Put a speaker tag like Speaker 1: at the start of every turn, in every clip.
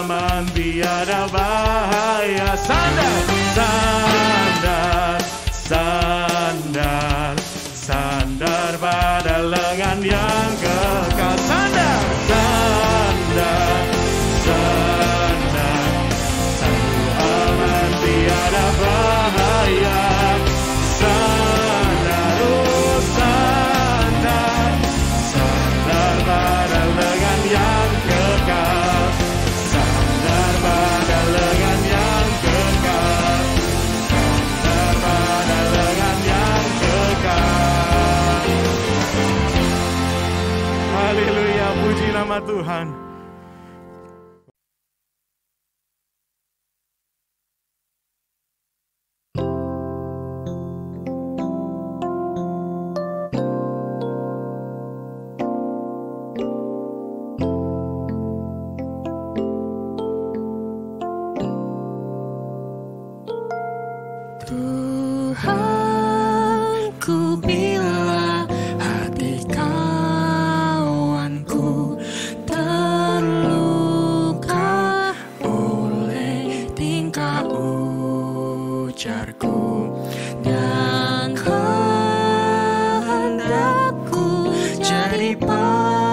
Speaker 1: aman, tiada bahaya. Sandar, sandar, sandar, sandar pada lengan yang kekal. Sandar, sandar, sandar, selalu aman, tiada bahaya. Sandar, oh sandar, sandar pada lengan yang kekal. Sandar pada lengan yang kekal. Sandar pada lengan yang kekal. Haleluya, puji nama Tuhan.
Speaker 2: Tuhanku, bila hati kawanku terluka oleh tingkah ujarku dan kehendakku jadi panduku,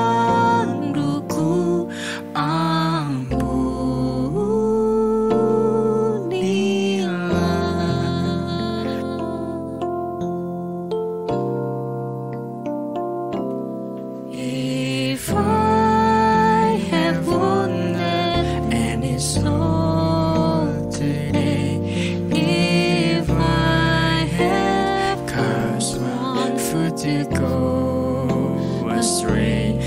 Speaker 2: if I have wanted any soul today, if I have caused one foot to go astray,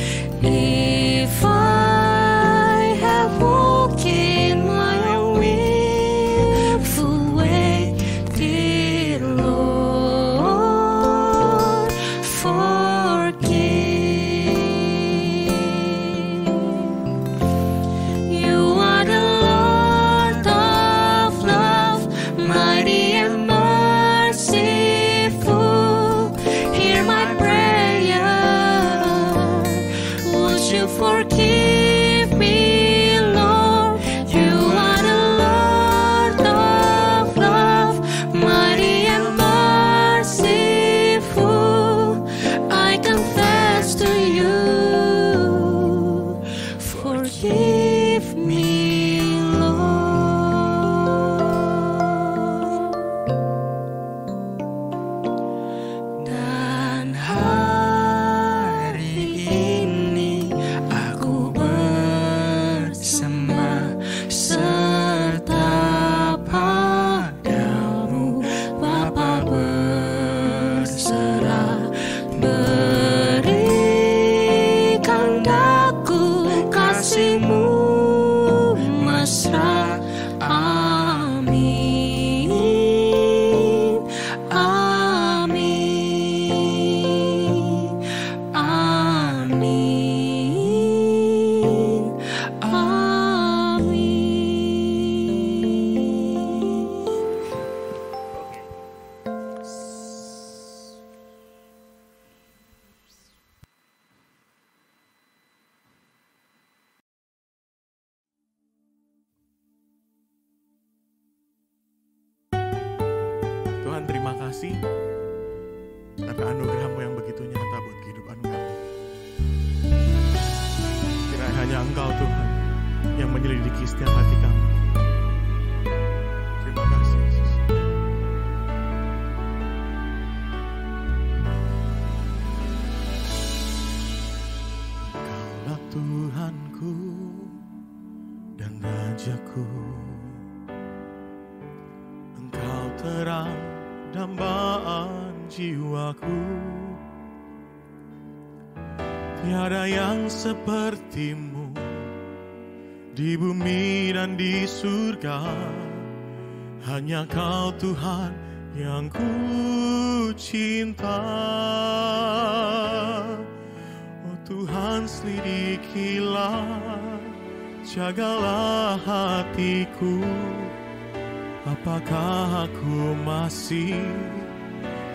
Speaker 2: if I have walked in my willful way, dear Lord, forgive. You are the Lord of love, mighty and merciful. Hear my prayer. Would you forgive me, Lord? You are the Lord of love, mighty and merciful. I confess to you, forgive me, Lord. Dan hari ini aku bersembah serta padamu, Bapa, berserah. Berikan daku kasih-Mu mesra. Amin, amin, amin, amin.
Speaker 1: Tuhan, terima kasih atas anugerah-Mu yang begitu nyata buat kehidupan kami. Kiranya hanya Engkau, Tuhan, yang menyelidiki setiap hati kami. Terima kasih, Yesus. Engkaulah Tuhanku dan Rajaku. Engkau terang dambaan jiwaku. Tiada yang seperti-Mu di bumi dan di surga. Hanya Kau, Tuhan, yang ku cinta. Oh Tuhan, selidikilah, jagalah hatiku. Apakah aku masih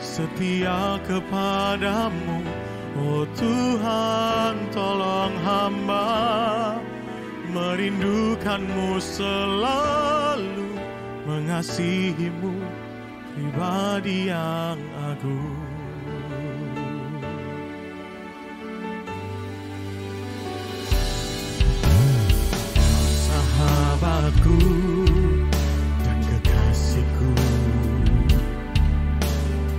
Speaker 1: setia kepadamu? Oh Tuhan, tolong hamba merindukanmu selalu, mengasihimu pribadi yang agung. Sahabatku dan kekasihku,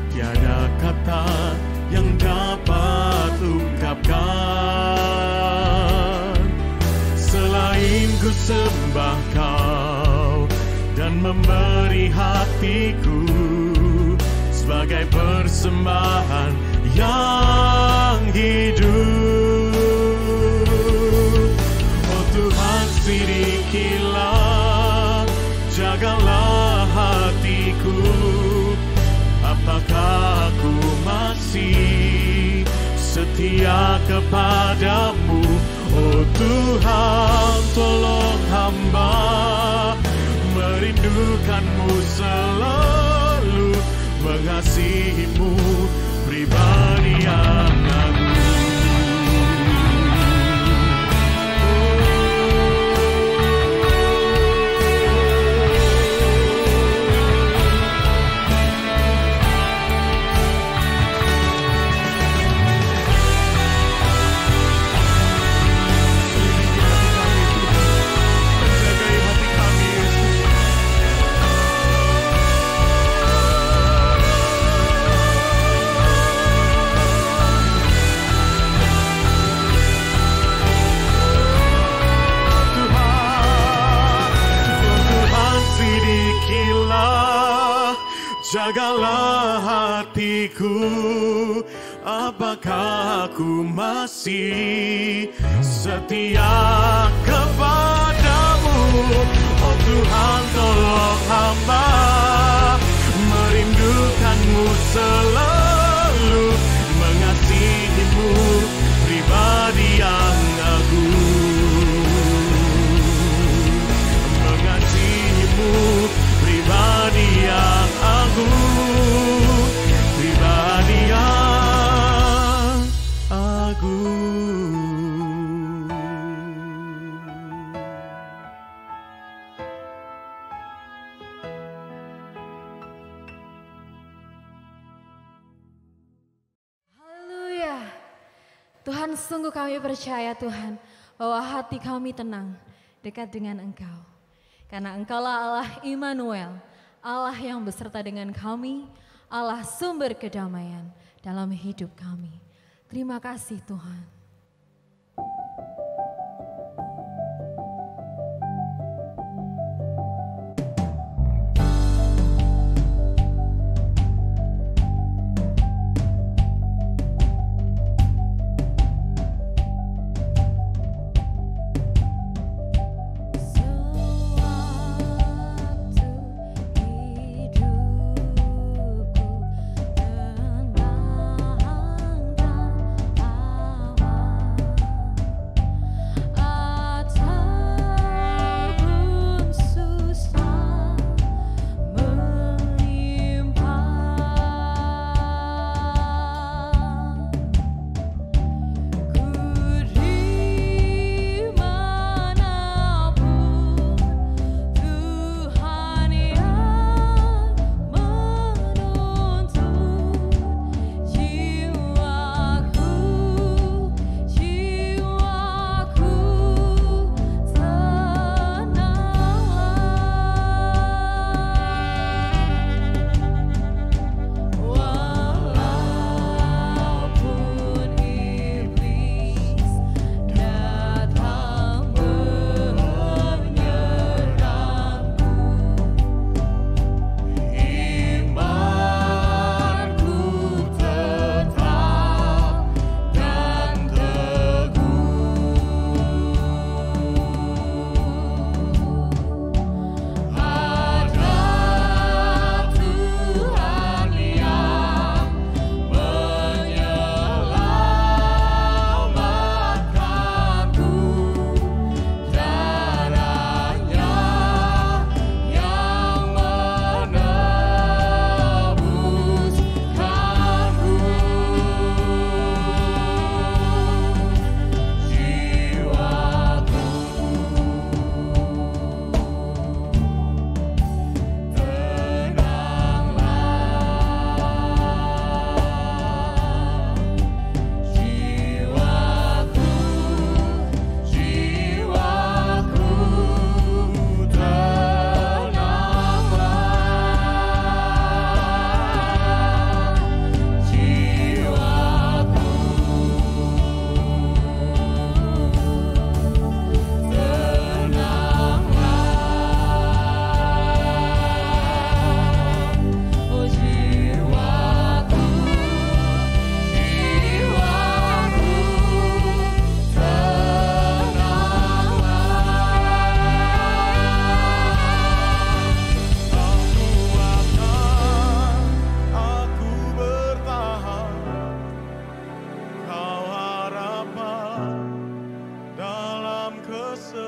Speaker 1: tiada kata yang dapat ungkapkan selain ku sembah kau dan memberi hatiku sebagai persembahan yang hidup. Oh Tuhan, selidikilah, jagalah hatiku, apakah aku masih setia kepadamu? Oh Tuhan, tolong hamba merindukanmu selalu, mengasihimu pribadi yang agung. Jagalah hatiku, apakah aku masih setia kepadamu? Oh Tuhan, tolong hamba merindukanmu selalu, mengasihimu pribadi yang agung, mengasihimu pribadi yang agung, pribadi yang agung.
Speaker 3: Haleluya. Tuhan, sungguh kami percaya Tuhan bahwa hati kami tenang dekat dengan Engkau. Karena Engkaulah Allah Immanuel, Allah yang beserta dengan kami, Allah sumber kedamaian dalam hidup kami. Terima kasih Tuhan.
Speaker 2: Hidupku tenang dan aman.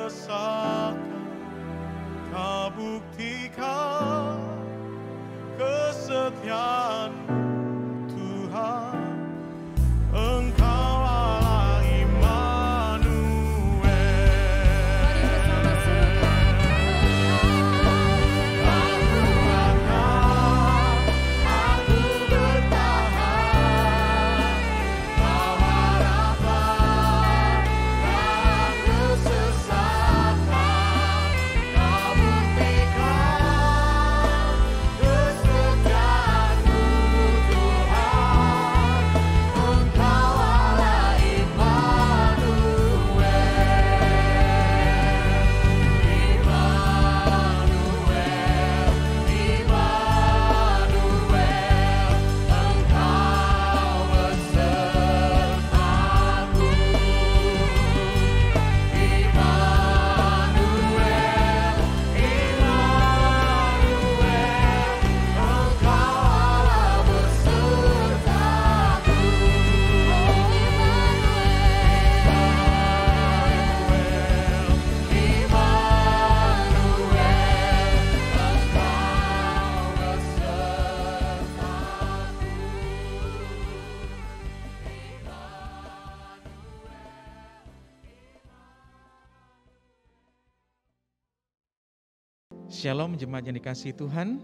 Speaker 1: rasakan, Kau buktikan kesetiaan-Mu Tuhan. Engkau Allah Immanuel.
Speaker 3: Mari bersama serukan
Speaker 1: Aku akan, aku bertahan, Kau harapan dalam kesesakan, Kau buktikan kesetiaan-Mu Tuhan. Engkau Allah Immanuel.
Speaker 4: Shalom jemaat yang dikasihi Tuhan.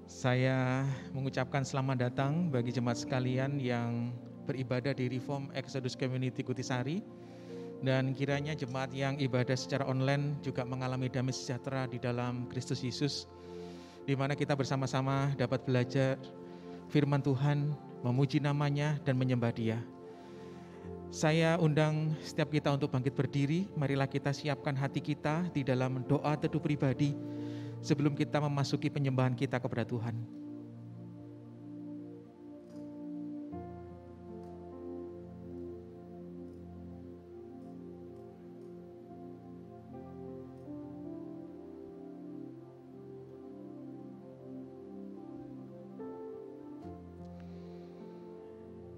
Speaker 4: Saya mengucapkan selamat datang bagi jemaat sekalian yang beribadah di Reform Exodus Community Kutisari. Dan kiranya jemaat yang ibadah secara online juga mengalami damai sejahtera di dalam Kristus Yesus, di mana kita bersama-sama dapat belajar firman Tuhan, memuji namanya dan menyembah Dia. Saya undang setiap kita untuk bangkit berdiri. Marilah kita siapkan hati kita di dalam doa teduh pribadi sebelum kita memasuki penyembahan kita kepada Tuhan.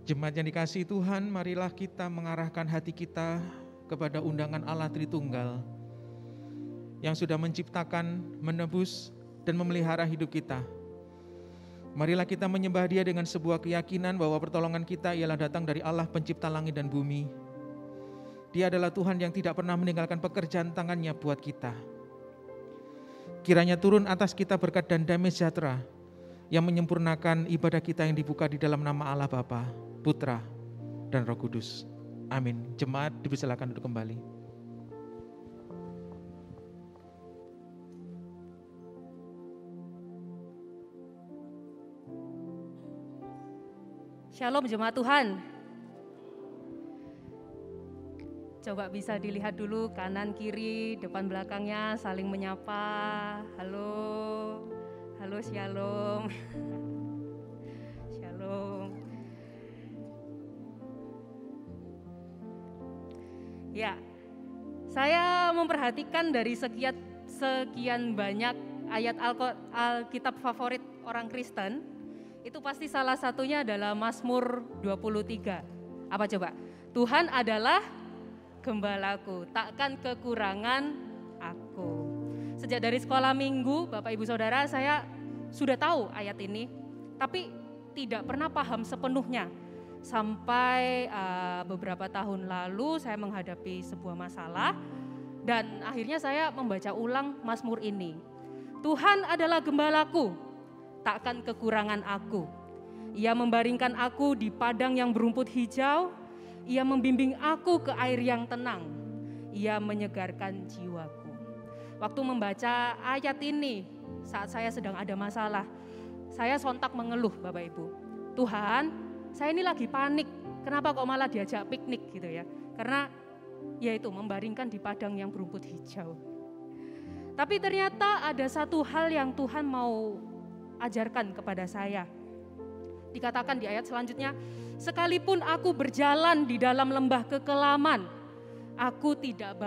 Speaker 4: Jemaat yang dikasihi Tuhan, marilah kita mengarahkan hati kita kepada undangan Allah Tritunggal yang sudah menciptakan, menebus, dan memelihara hidup kita. Marilah kita menyembah Dia dengan sebuah keyakinan bahwa pertolongan kita ialah datang dari Allah pencipta langit dan bumi. Dia adalah Tuhan yang tidak pernah meninggalkan pekerjaan tangannya buat kita. Kiranya turun atas kita berkat dan damai sejahtera yang menyempurnakan ibadah kita yang dibuka di dalam nama Allah Bapa, Putra, dan Roh Kudus. Amin. Jemaat dipersilakan duduk kembali.
Speaker 5: Shalom jemaat Tuhan. Coba bisa dilihat dulu kanan kiri, depan belakangnya saling menyapa. Halo. Halo, shalom. Shalom. Ya, saya memperhatikan dari sekian banyak ayat Alkitab favorit orang Kristen, itu pasti salah satunya adalah Mazmur 23. Apa coba? Tuhan adalah gembalaku, takkan kekurangan aku. Sejak dari sekolah minggu, Bapak Ibu Saudara, saya sudah tahu ayat ini, tapi tidak pernah paham sepenuhnya. Sampai beberapa tahun lalu saya menghadapi sebuah masalah dan akhirnya saya membaca ulang Mazmur ini. Tuhan adalah gembalaku, takkan kekurangan aku. Ia membaringkan aku di padang yang berumput hijau, Ia membimbing aku ke air yang tenang, Ia menyegarkan jiwaku. Waktu membaca ayat ini, saat saya sedang ada masalah, saya sontak mengeluh Bapak Ibu. Tuhan, saya ini lagi panik, kenapa kok malah diajak piknik gitu ya. Karena yaitu membaringkan di padang yang berumput hijau. Tapi ternyata ada satu hal yang Tuhan mau ajarkan kepada saya. Dikatakan di ayat selanjutnya, sekalipun aku berjalan di dalam lembah kekelaman, aku tidak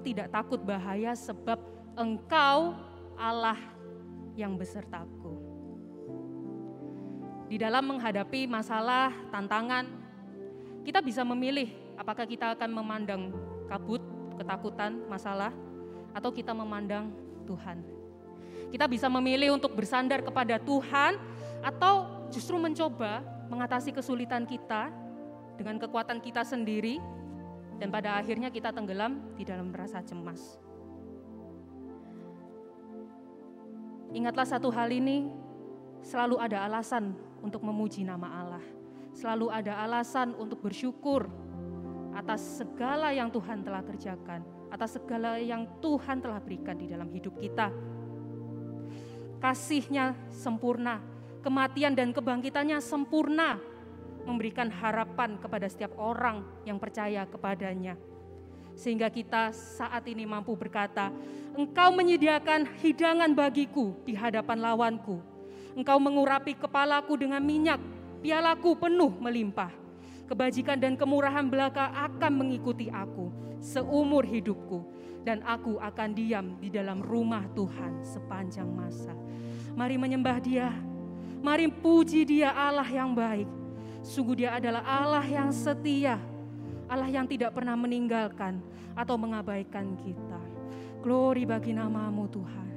Speaker 5: tidak takut bahaya sebab Engkau Allah yang besertaku. Di dalam menghadapi masalah, tantangan, kita bisa memilih apakah kita akan memandang kabut, ketakutan, masalah, atau kita memandang Tuhan. Kita bisa memilih untuk bersandar kepada Tuhan atau justru mencoba mengatasi kesulitan kita dengan kekuatan kita sendiri dan pada akhirnya kita tenggelam di dalam rasa cemas. Ingatlah satu hal ini, selalu ada alasan untuk memuji nama Allah. Selalu ada alasan untuk bersyukur atas segala yang Tuhan telah kerjakan, atas segala yang Tuhan telah berikan di dalam hidup kita. Kasih-Nya sempurna, kematian dan kebangkitannya sempurna, memberikan harapan kepada setiap orang yang percaya kepadanya. Sehingga kita saat ini mampu berkata, Engkau menyediakan hidangan bagiku di hadapan lawanku. Engkau mengurapi kepalaku dengan minyak, pialaku penuh melimpah. Kebajikan dan kemurahan belaka akan mengikuti aku seumur hidupku, dan aku akan diam di dalam rumah Tuhan sepanjang masa. Mari menyembah Dia, mari puji Dia, Allah yang baik. Sungguh Dia adalah Allah yang setia, Allah yang tidak pernah meninggalkan atau mengabaikan kita. Glory bagi nama-Mu Tuhan.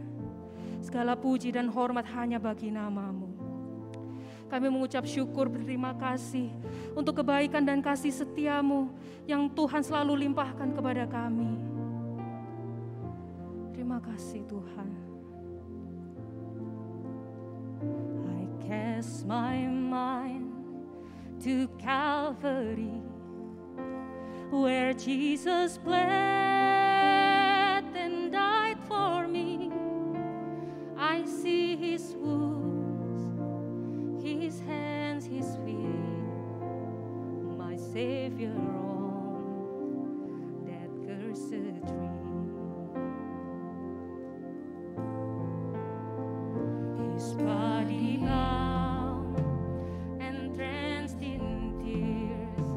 Speaker 5: Segala puji dan hormat hanya bagi nama-Mu. Kami mengucap syukur, berterima kasih untuk kebaikan dan kasih setia-Mu yang Tuhan selalu limpahkan kepada kami. Terima kasih Tuhan. I cast my mind to Calvary, where Jesus bled and died for me. I see His wounds, His hands, His feet, my Savior on that cursed tree. His body bound and drenched in tears,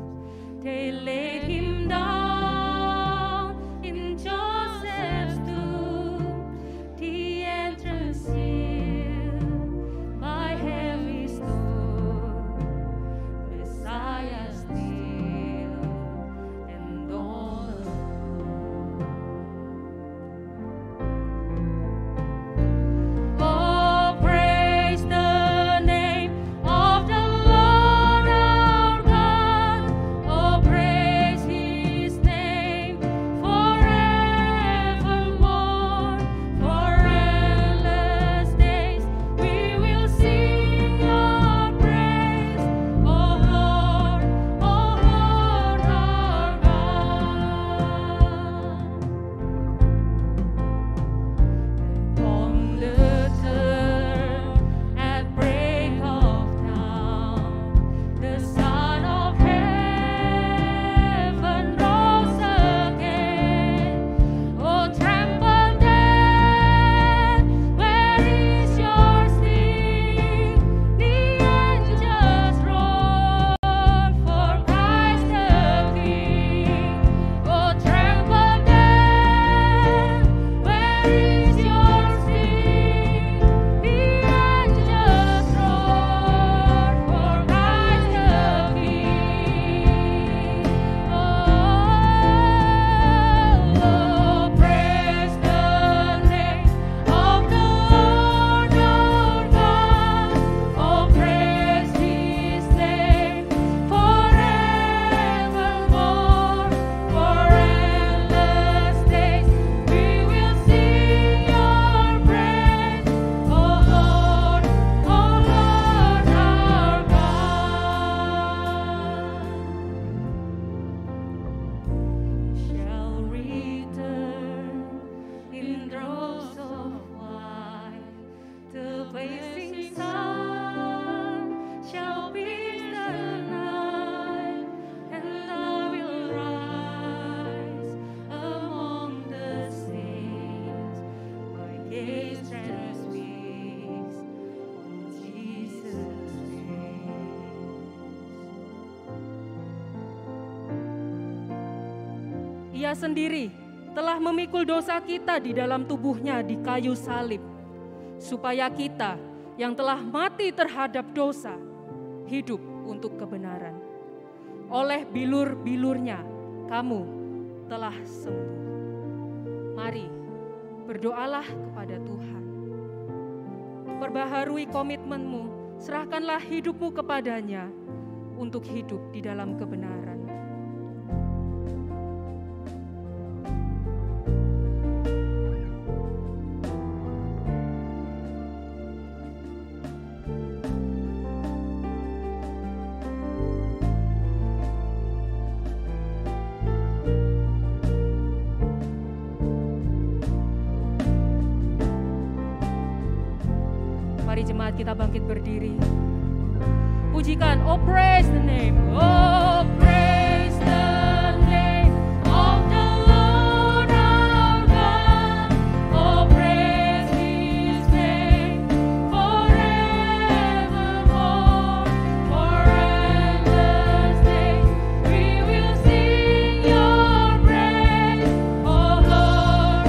Speaker 5: they laid Him down in Joseph's tomb, the entrance sealed by heavy stone. Messiah still and all alone. Oh, praise the name of the Lord our God. Oh, praise His name forevermore. For endless days we will sing Your praise, oh Lord our God. On the third at break of dawn, the Son of Heaven rose again. Oh, tremble death, where is your sting? The angels roar for Christ the King. Oh, tremble death, where is your sting? The angels roar for Christ the King. Oh, praise the name of the Lord our God. Oh, praise His name forevermore. For endless days we will sing Your praise, oh Lord our God. Shall return in droves of white, the blazing sun shall be the night, and I will rise among the saints. My gaze transfixed on Jesus' face. Ia sendiri telah memikul dosa kita di dalam tubuh-Nya di kayu salib, supaya kita yang telah mati terhadap dosa hidup untuk kebenaran. Oleh bilur-bilur-Nya kamu telah sembuh. Mari berdoalah kepada Tuhan. Perbaharui komitmenmu, serahkanlah hidupmu kepadanya untuk hidup di dalam kebenaran. Mari jemaat kita bangkit berdiri. Pujikan, oh praise the name, oh praise the name of the Lord our God. Oh praise His name forevermore, for endless days we will sing your praise, oh Lord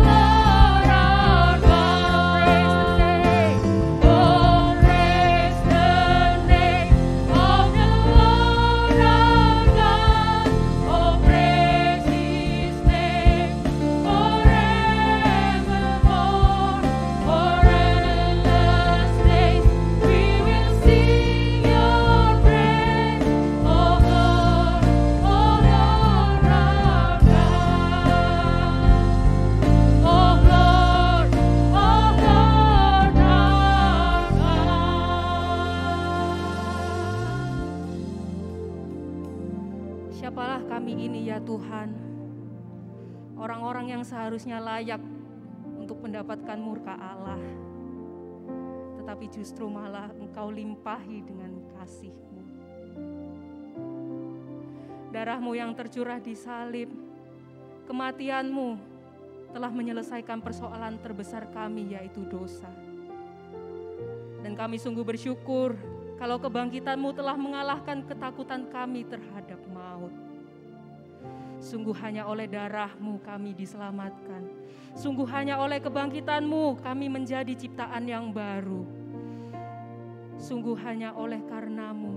Speaker 5: our God. Praise the name, oh praise the name of the Lord our God. Oh praise His name forevermore, for endless days we will sing your praise, oh Lord our God. Oh Lord our God. Siapalah kami ini ya Tuhan, orang-orang yang seharusnya layak untuk mendapatkan murka Allah, tetapi justru malah Engkau limpahi dengan kasih-Mu. Darah-Mu yang tercurah di salib, kematian-Mu telah menyelesaikan persoalan terbesar kami, yaitu dosa. Dan kami sungguh bersyukur kalau kebangkitan-Mu telah mengalahkan ketakutan kami terhadap maut. Sungguh hanya oleh darah-Mu kami diselamatkan. Sungguh hanya oleh kebangkitan-Mu kami menjadi ciptaan yang baru. Sungguh hanya oleh karena-Mu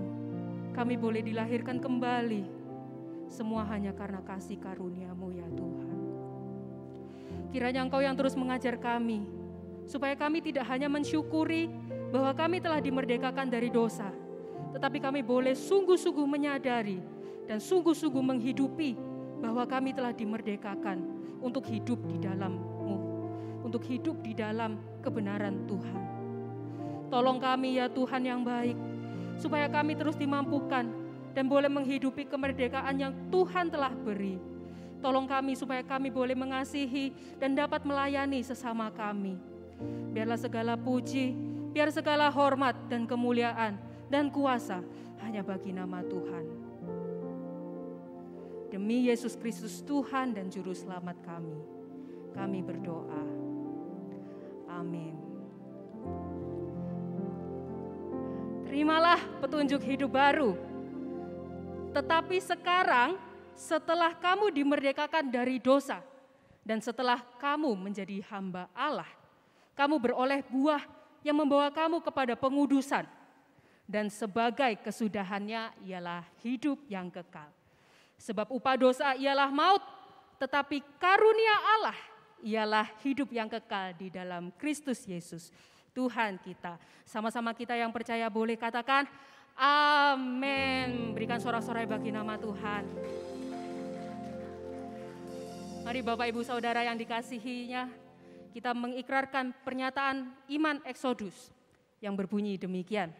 Speaker 5: kami boleh dilahirkan kembali. Semua hanya karena kasih karunia-Mu ya Tuhan. Kiranya Engkau yang terus mengajar kami, supaya kami tidak hanya mensyukuri bahwa kami telah dimerdekakan dari dosa, tetapi kami boleh sungguh-sungguh menyadari dan sungguh-sungguh menghidupi bahwa kami telah dimerdekakan untuk hidup di dalam-Mu, untuk hidup di dalam kebenaran Tuhan. Tolong kami ya Tuhan yang baik, supaya kami terus dimampukan dan boleh menghidupi kemerdekaan yang Tuhan telah beri. Tolong kami supaya kami boleh mengasihi dan dapat melayani sesama kami. Biarlah segala puji, biar segala hormat dan kemuliaan dan kuasa hanya bagi nama Tuhan. Demi Yesus Kristus Tuhan dan Juru Selamat kami berdoa. Amin. Terimalah petunjuk hidup baru. Tetapi sekarang, setelah kamu dimerdekakan dari dosa, dan setelah kamu menjadi hamba Allah, kamu beroleh buah yang membawa kamu kepada pengudusan, dan sebagai kesudahannya ialah hidup yang kekal. Sebab upah dosa ialah maut, tetapi karunia Allah ialah hidup yang kekal di dalam Kristus Yesus, Tuhan kita. Sama-sama kita yang percaya boleh katakan, amin. Berikan sorak-sorai bagi nama Tuhan. Mari Bapak Ibu Saudara yang dikasihinya, kita mengikrarkan pernyataan iman Eksodus yang berbunyi demikian.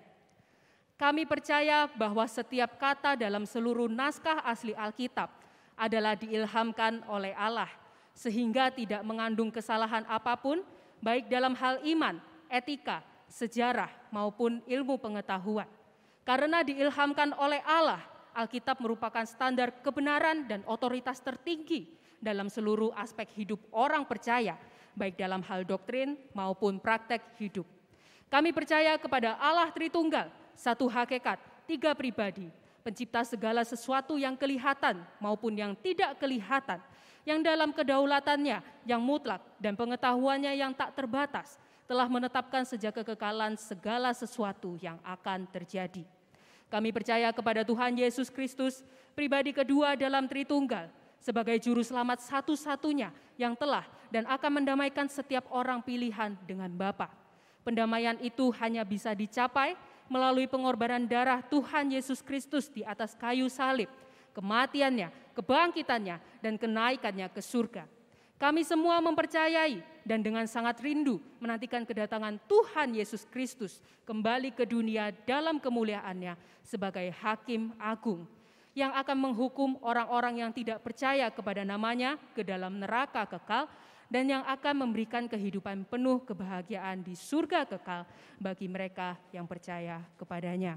Speaker 5: Kami percaya bahwa setiap kata dalam seluruh naskah asli Alkitab adalah diilhamkan oleh Allah, sehingga tidak mengandung kesalahan apapun, baik dalam hal iman, etika, sejarah, maupun ilmu pengetahuan. Karena diilhamkan oleh Allah, Alkitab merupakan standar kebenaran dan otoritas tertinggi dalam seluruh aspek hidup orang percaya, baik dalam hal doktrin maupun praktek hidup. Kami percaya kepada Allah Tritunggal, satu hakikat, tiga pribadi, pencipta segala sesuatu yang kelihatan maupun yang tidak kelihatan, yang dalam kedaulatannya yang mutlak dan pengetahuannya yang tak terbatas, telah menetapkan sejak kekekalan segala sesuatu yang akan terjadi. Kami percaya kepada Tuhan Yesus Kristus, pribadi kedua dalam Tritunggal, sebagai juru selamat satu-satunya yang telah dan akan mendamaikan setiap orang pilihan dengan Bapa. Pendamaian itu hanya bisa dicapai melalui pengorbanan darah Tuhan Yesus Kristus di atas kayu salib, kematiannya, kebangkitannya, dan kenaikannya ke surga. Kami semua mempercayai dan dengan sangat rindu menantikan kedatangan Tuhan Yesus Kristus kembali ke dunia dalam kemuliaannya sebagai Hakim Agung yang akan menghukum orang-orang yang tidak percaya kepada namanya ke dalam neraka kekal dan yang akan memberikan kehidupan penuh kebahagiaan di surga kekal bagi mereka yang percaya kepadanya.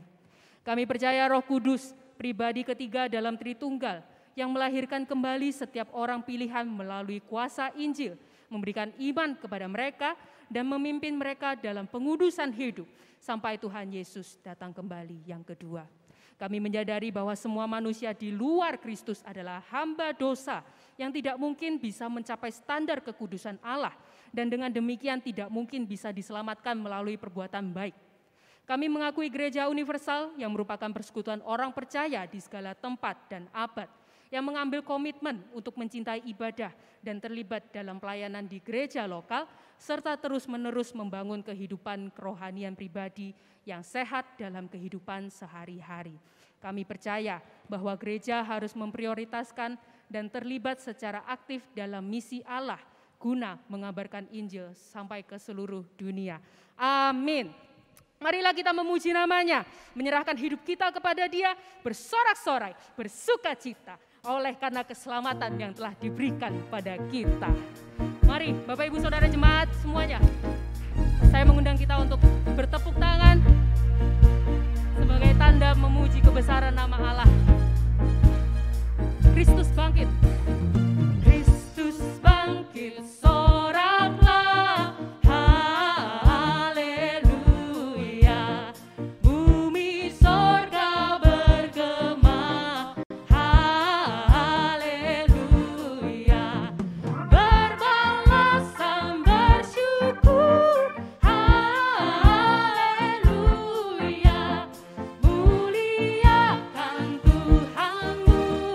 Speaker 5: Kami percaya Roh Kudus, pribadi ketiga dalam Tritunggal, yang melahirkan kembali setiap orang pilihan melalui kuasa Injil, memberikan iman kepada mereka dan memimpin mereka dalam pengudusan hidup sampai Tuhan Yesus datang kembali yang kedua. Kami menyadari bahwa semua manusia di luar Kristus adalah hamba dosa yang tidak mungkin bisa mencapai standar kekudusan Allah dan dengan demikian tidak mungkin bisa diselamatkan melalui perbuatan baik. Kami mengakui gereja universal yang merupakan persekutuan orang percaya di segala tempat dan abad yang mengambil komitmen untuk mencintai ibadah dan terlibat dalam pelayanan di gereja lokal serta terus-menerus membangun kehidupan kerohanian pribadi yang sehat dalam kehidupan sehari-hari. Kami percaya bahwa gereja harus memprioritaskan dan terlibat secara aktif dalam misi Allah guna mengabarkan Injil sampai ke seluruh dunia. Amin. Marilah kita memuji namanya, menyerahkan hidup kita kepada Dia, bersorak-sorai, bersuka cita oleh karena keselamatan yang telah diberikan pada kita. Mari Bapak Ibu Saudara Jemaat semuanya, saya mengundang kita untuk bertepuk tangan sebagai tanda memuji kebesaran nama Allah. Kristus bangkit. Kristus bangkit, soraklah. Haleluya. Bumi sorga bergema. Haleluya. Berbalasan bersyukur. Haleluya. Muliakan Tuhanmu.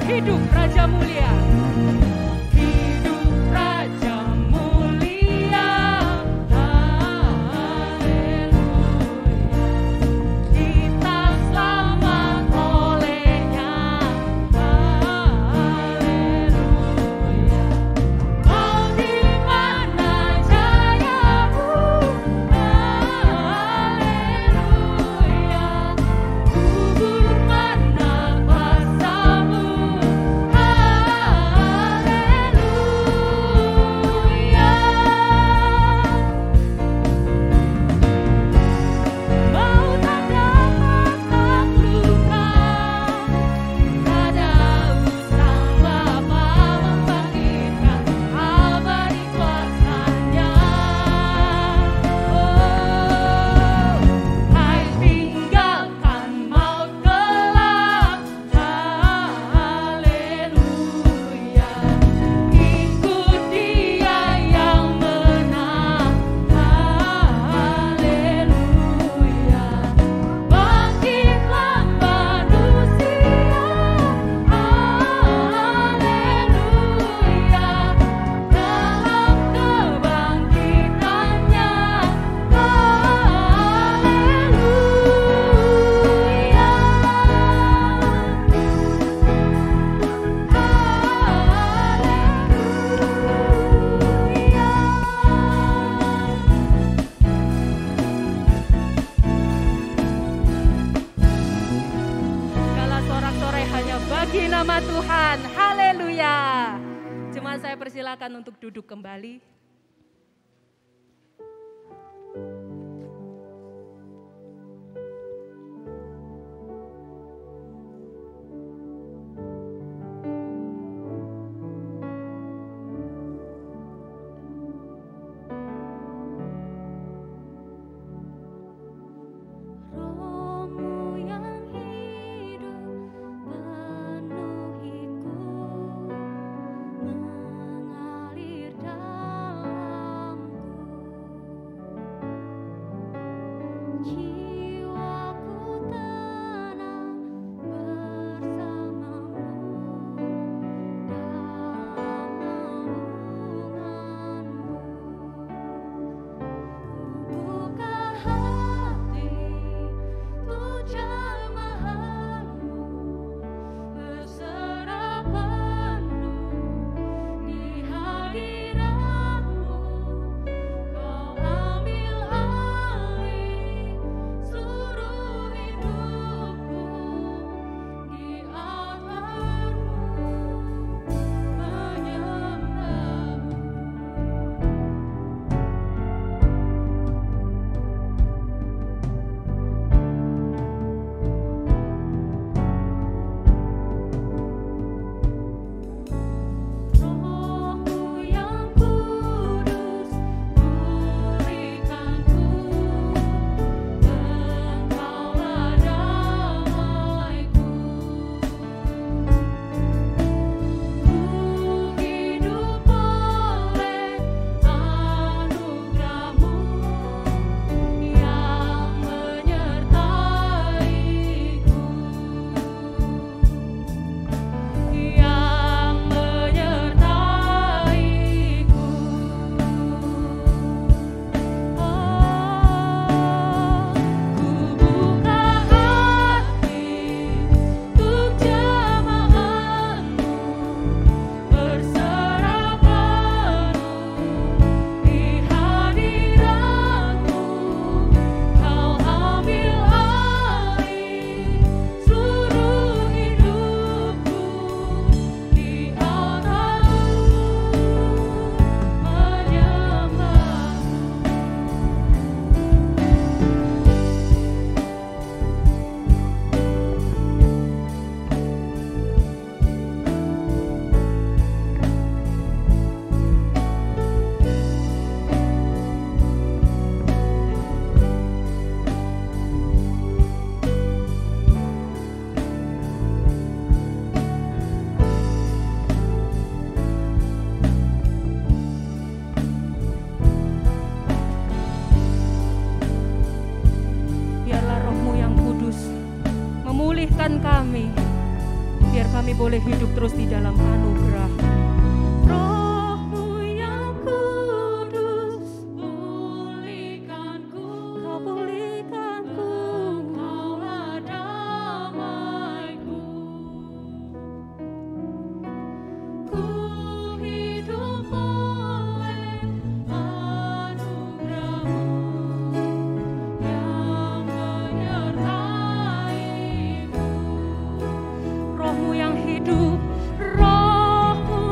Speaker 5: Hidup Raja Mulia. Hidup Raja Mulia. Haleluya. Kita selamat olehnya. Haleluya. Kau di mana jayamu? Haleluya. Kubur mana kuasamu? Haleluya. bagi nama Tuhan. Haleluya. Jemaat saya persilakan untuk duduk kembali. Kami, biar kami boleh hidup terus di dalam anugerah. Roh-Mu yang kudus, pulihkanku, Kau pulihkanku, Kaulah damaiku. Ku hidup oleh anugerah-Mu yang menyertai. Roh-Mu yang hidup, Roh-Mu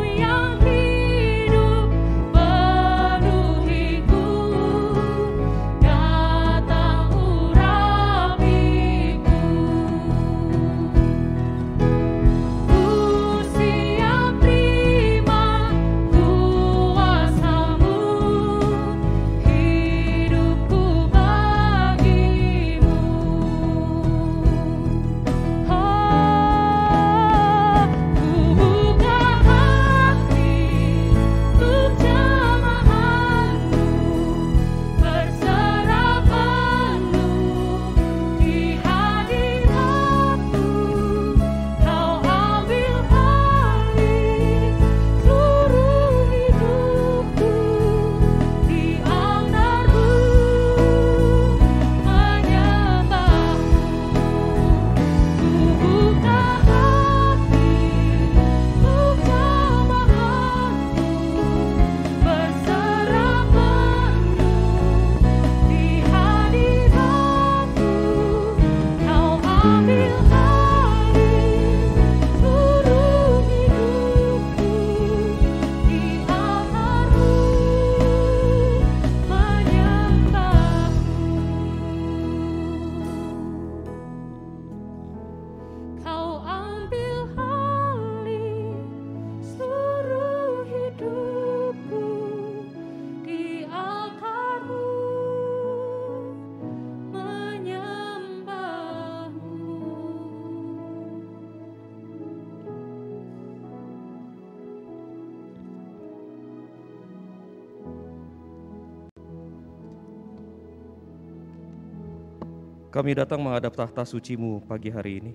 Speaker 6: kami datang menghadap tahta suci-Mu pagi hari ini.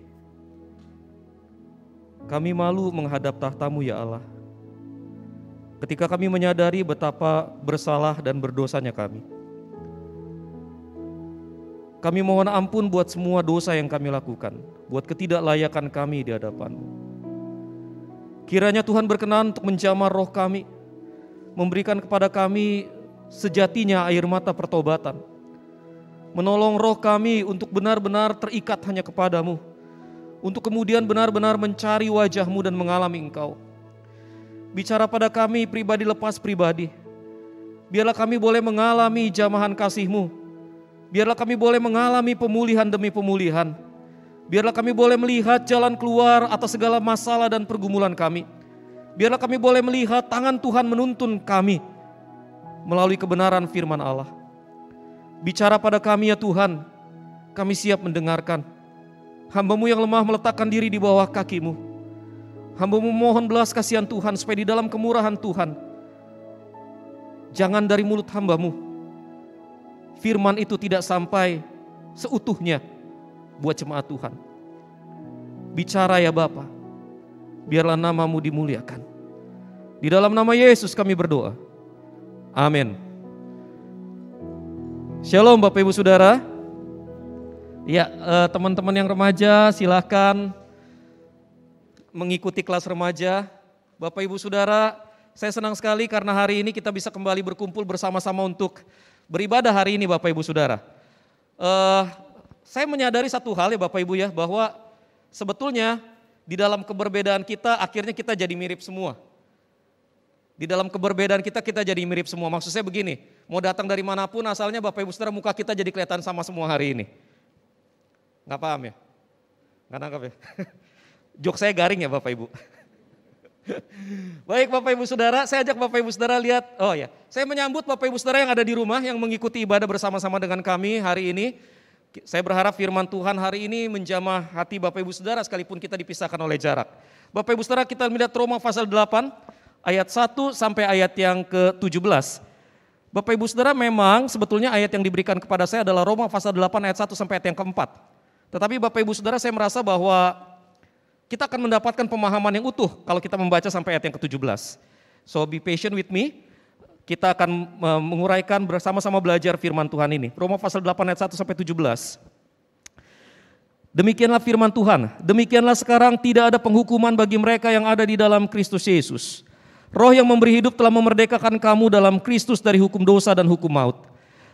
Speaker 6: Kami malu menghadap tahta-Mu ya Allah. Ketika kami menyadari betapa bersalah dan berdosanya kami. Kami mohon ampun buat semua dosa yang kami lakukan, buat ketidaklayakan kami di hadapan-Mu. Kiranya Tuhan berkenan untuk menjamah roh kami, memberikan kepada kami sejatinya air mata pertobatan, menolong roh kami untuk benar-benar terikat hanya kepadamu, untuk kemudian benar-benar mencari wajah-Mu dan mengalami Engkau. Bicara pada kami pribadi lepas pribadi, biarlah kami boleh mengalami jamahan kasih-Mu, biarlah kami boleh mengalami pemulihan demi pemulihan, biarlah kami boleh melihat jalan keluar atas segala masalah dan pergumulan kami, biarlah kami boleh melihat tangan Tuhan menuntun kami melalui kebenaran firman Allah. Bicara pada kami ya Tuhan, kami siap mendengarkan. Hamba-Mu yang lemah meletakkan diri di bawah kaki-Mu. Hamba-Mu mohon belas kasihan Tuhan supaya di dalam kemurahan Tuhan, jangan dari mulut hamba-Mu firman itu tidak sampai seutuhnya buat jemaat Tuhan. Bicara ya Bapa, biarlah nama-Mu dimuliakan. Di dalam nama Yesus kami berdoa. Amin. Shalom Bapak Ibu Saudara. Ya, teman-teman yang remaja silahkan mengikuti kelas remaja. Bapak Ibu Saudara, saya senang sekali karena hari ini kita bisa kembali berkumpul bersama-sama untuk beribadah hari ini Bapak Ibu Saudara. Saya menyadari satu hal ya Bapak Ibu ya, bahwa sebetulnya di dalam keberbedaan kita akhirnya kita jadi mirip semua. Di dalam keberbedaan kita jadi mirip semua. Maksud saya begini, mau datang dari manapun asalnya Bapak Ibu Saudara muka kita jadi kelihatan sama semua hari ini. Nggak paham ya? Nggak nangkap ya? Jok saya garing ya Bapak Ibu. Baik Bapak Ibu Saudara, saya ajak Bapak Ibu Saudara lihat, oh ya, saya menyambut Bapak Ibu Saudara yang ada di rumah yang mengikuti ibadah bersama-sama dengan kami hari ini. Saya berharap firman Tuhan hari ini menjamah hati Bapak Ibu Saudara sekalipun kita dipisahkan oleh jarak. Bapak Ibu Saudara, kita melihat Roma pasal 8 ayat 1 sampai ayat yang ke-17. Bapak Ibu Saudara, memang sebetulnya ayat yang diberikan kepada saya adalah Roma pasal 8 ayat 1 sampai ayat yang ke-4. Tetapi Bapak Ibu Saudara, saya merasa bahwa kita akan mendapatkan pemahaman yang utuh kalau kita membaca sampai ayat yang ke-17. So be patient with me. Kita akan menguraikan bersama-sama belajar firman Tuhan ini. Roma pasal 8 ayat 1 sampai 17. Demikianlah firman Tuhan. Demikianlah sekarang tidak ada penghukuman bagi mereka yang ada di dalam Kristus Yesus. Roh yang memberi hidup telah memerdekakan kamu dalam Kristus dari hukum dosa dan hukum maut.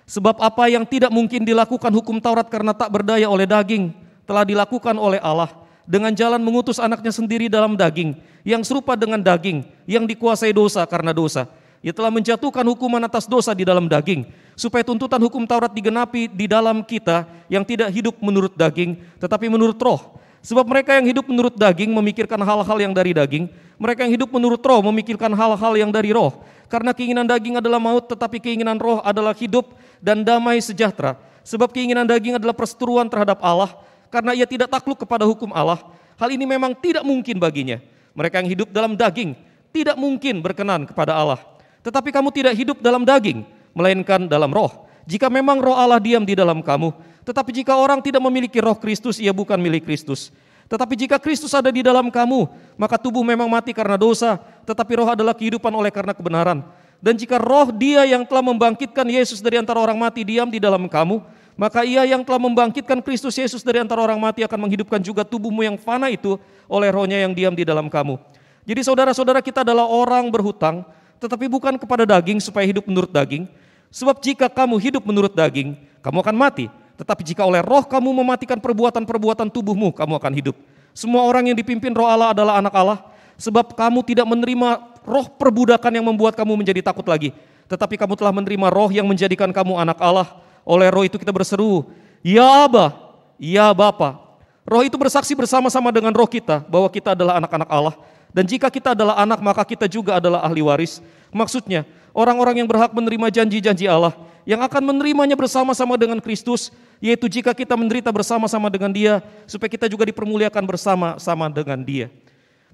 Speaker 6: Sebab apa yang tidak mungkin dilakukan hukum Taurat karena tak berdaya oleh daging, telah dilakukan oleh Allah dengan jalan mengutus anaknya sendiri dalam daging, yang serupa dengan daging, yang dikuasai dosa karena dosa. Ia telah menjatuhkan hukuman atas dosa di dalam daging, supaya tuntutan hukum Taurat digenapi di dalam kita yang tidak hidup menurut daging, tetapi menurut roh. Sebab mereka yang hidup menurut daging memikirkan hal-hal yang dari daging, mereka yang hidup menurut roh memikirkan hal-hal yang dari roh. Karena keinginan daging adalah maut, tetapi keinginan roh adalah hidup dan damai sejahtera. Sebab keinginan daging adalah perseteruan terhadap Allah, karena ia tidak takluk kepada hukum Allah. Hal ini memang tidak mungkin baginya. Mereka yang hidup dalam daging tidak mungkin berkenan kepada Allah. Tetapi kamu tidak hidup dalam daging, melainkan dalam roh. Jika memang roh Allah diam di dalam kamu. Tetapi jika orang tidak memiliki roh Kristus, ia bukan milik Kristus. Tetapi jika Kristus ada di dalam kamu, maka tubuh memang mati karena dosa, tetapi roh adalah kehidupan oleh karena kebenaran. Dan jika roh Dia yang telah membangkitkan Yesus dari antara orang mati diam di dalam kamu, maka Ia yang telah membangkitkan Kristus Yesus dari antara orang mati akan menghidupkan juga tubuhmu yang fana itu oleh rohnya yang diam di dalam kamu. Jadi saudara-saudara, kita adalah orang berhutang, tetapi bukan kepada daging supaya hidup menurut daging. Sebab jika kamu hidup menurut daging, kamu akan mati. Tetapi jika oleh roh kamu mematikan perbuatan-perbuatan tubuhmu, kamu akan hidup. Semua orang yang dipimpin roh Allah adalah anak Allah. Sebab kamu tidak menerima roh perbudakan yang membuat kamu menjadi takut lagi. Tetapi kamu telah menerima roh yang menjadikan kamu anak Allah. Oleh roh itu kita berseru, Ya Aba, Ya Bapa. Roh itu bersaksi bersama-sama dengan roh kita bahwa kita adalah anak-anak Allah. Dan jika kita adalah anak, maka kita juga adalah ahli waris. Maksudnya, orang-orang yang berhak menerima janji-janji Allah, yang akan menerimanya bersama-sama dengan Kristus, yaitu jika kita menderita bersama-sama dengan Dia, supaya kita juga dipermuliakan bersama-sama dengan Dia.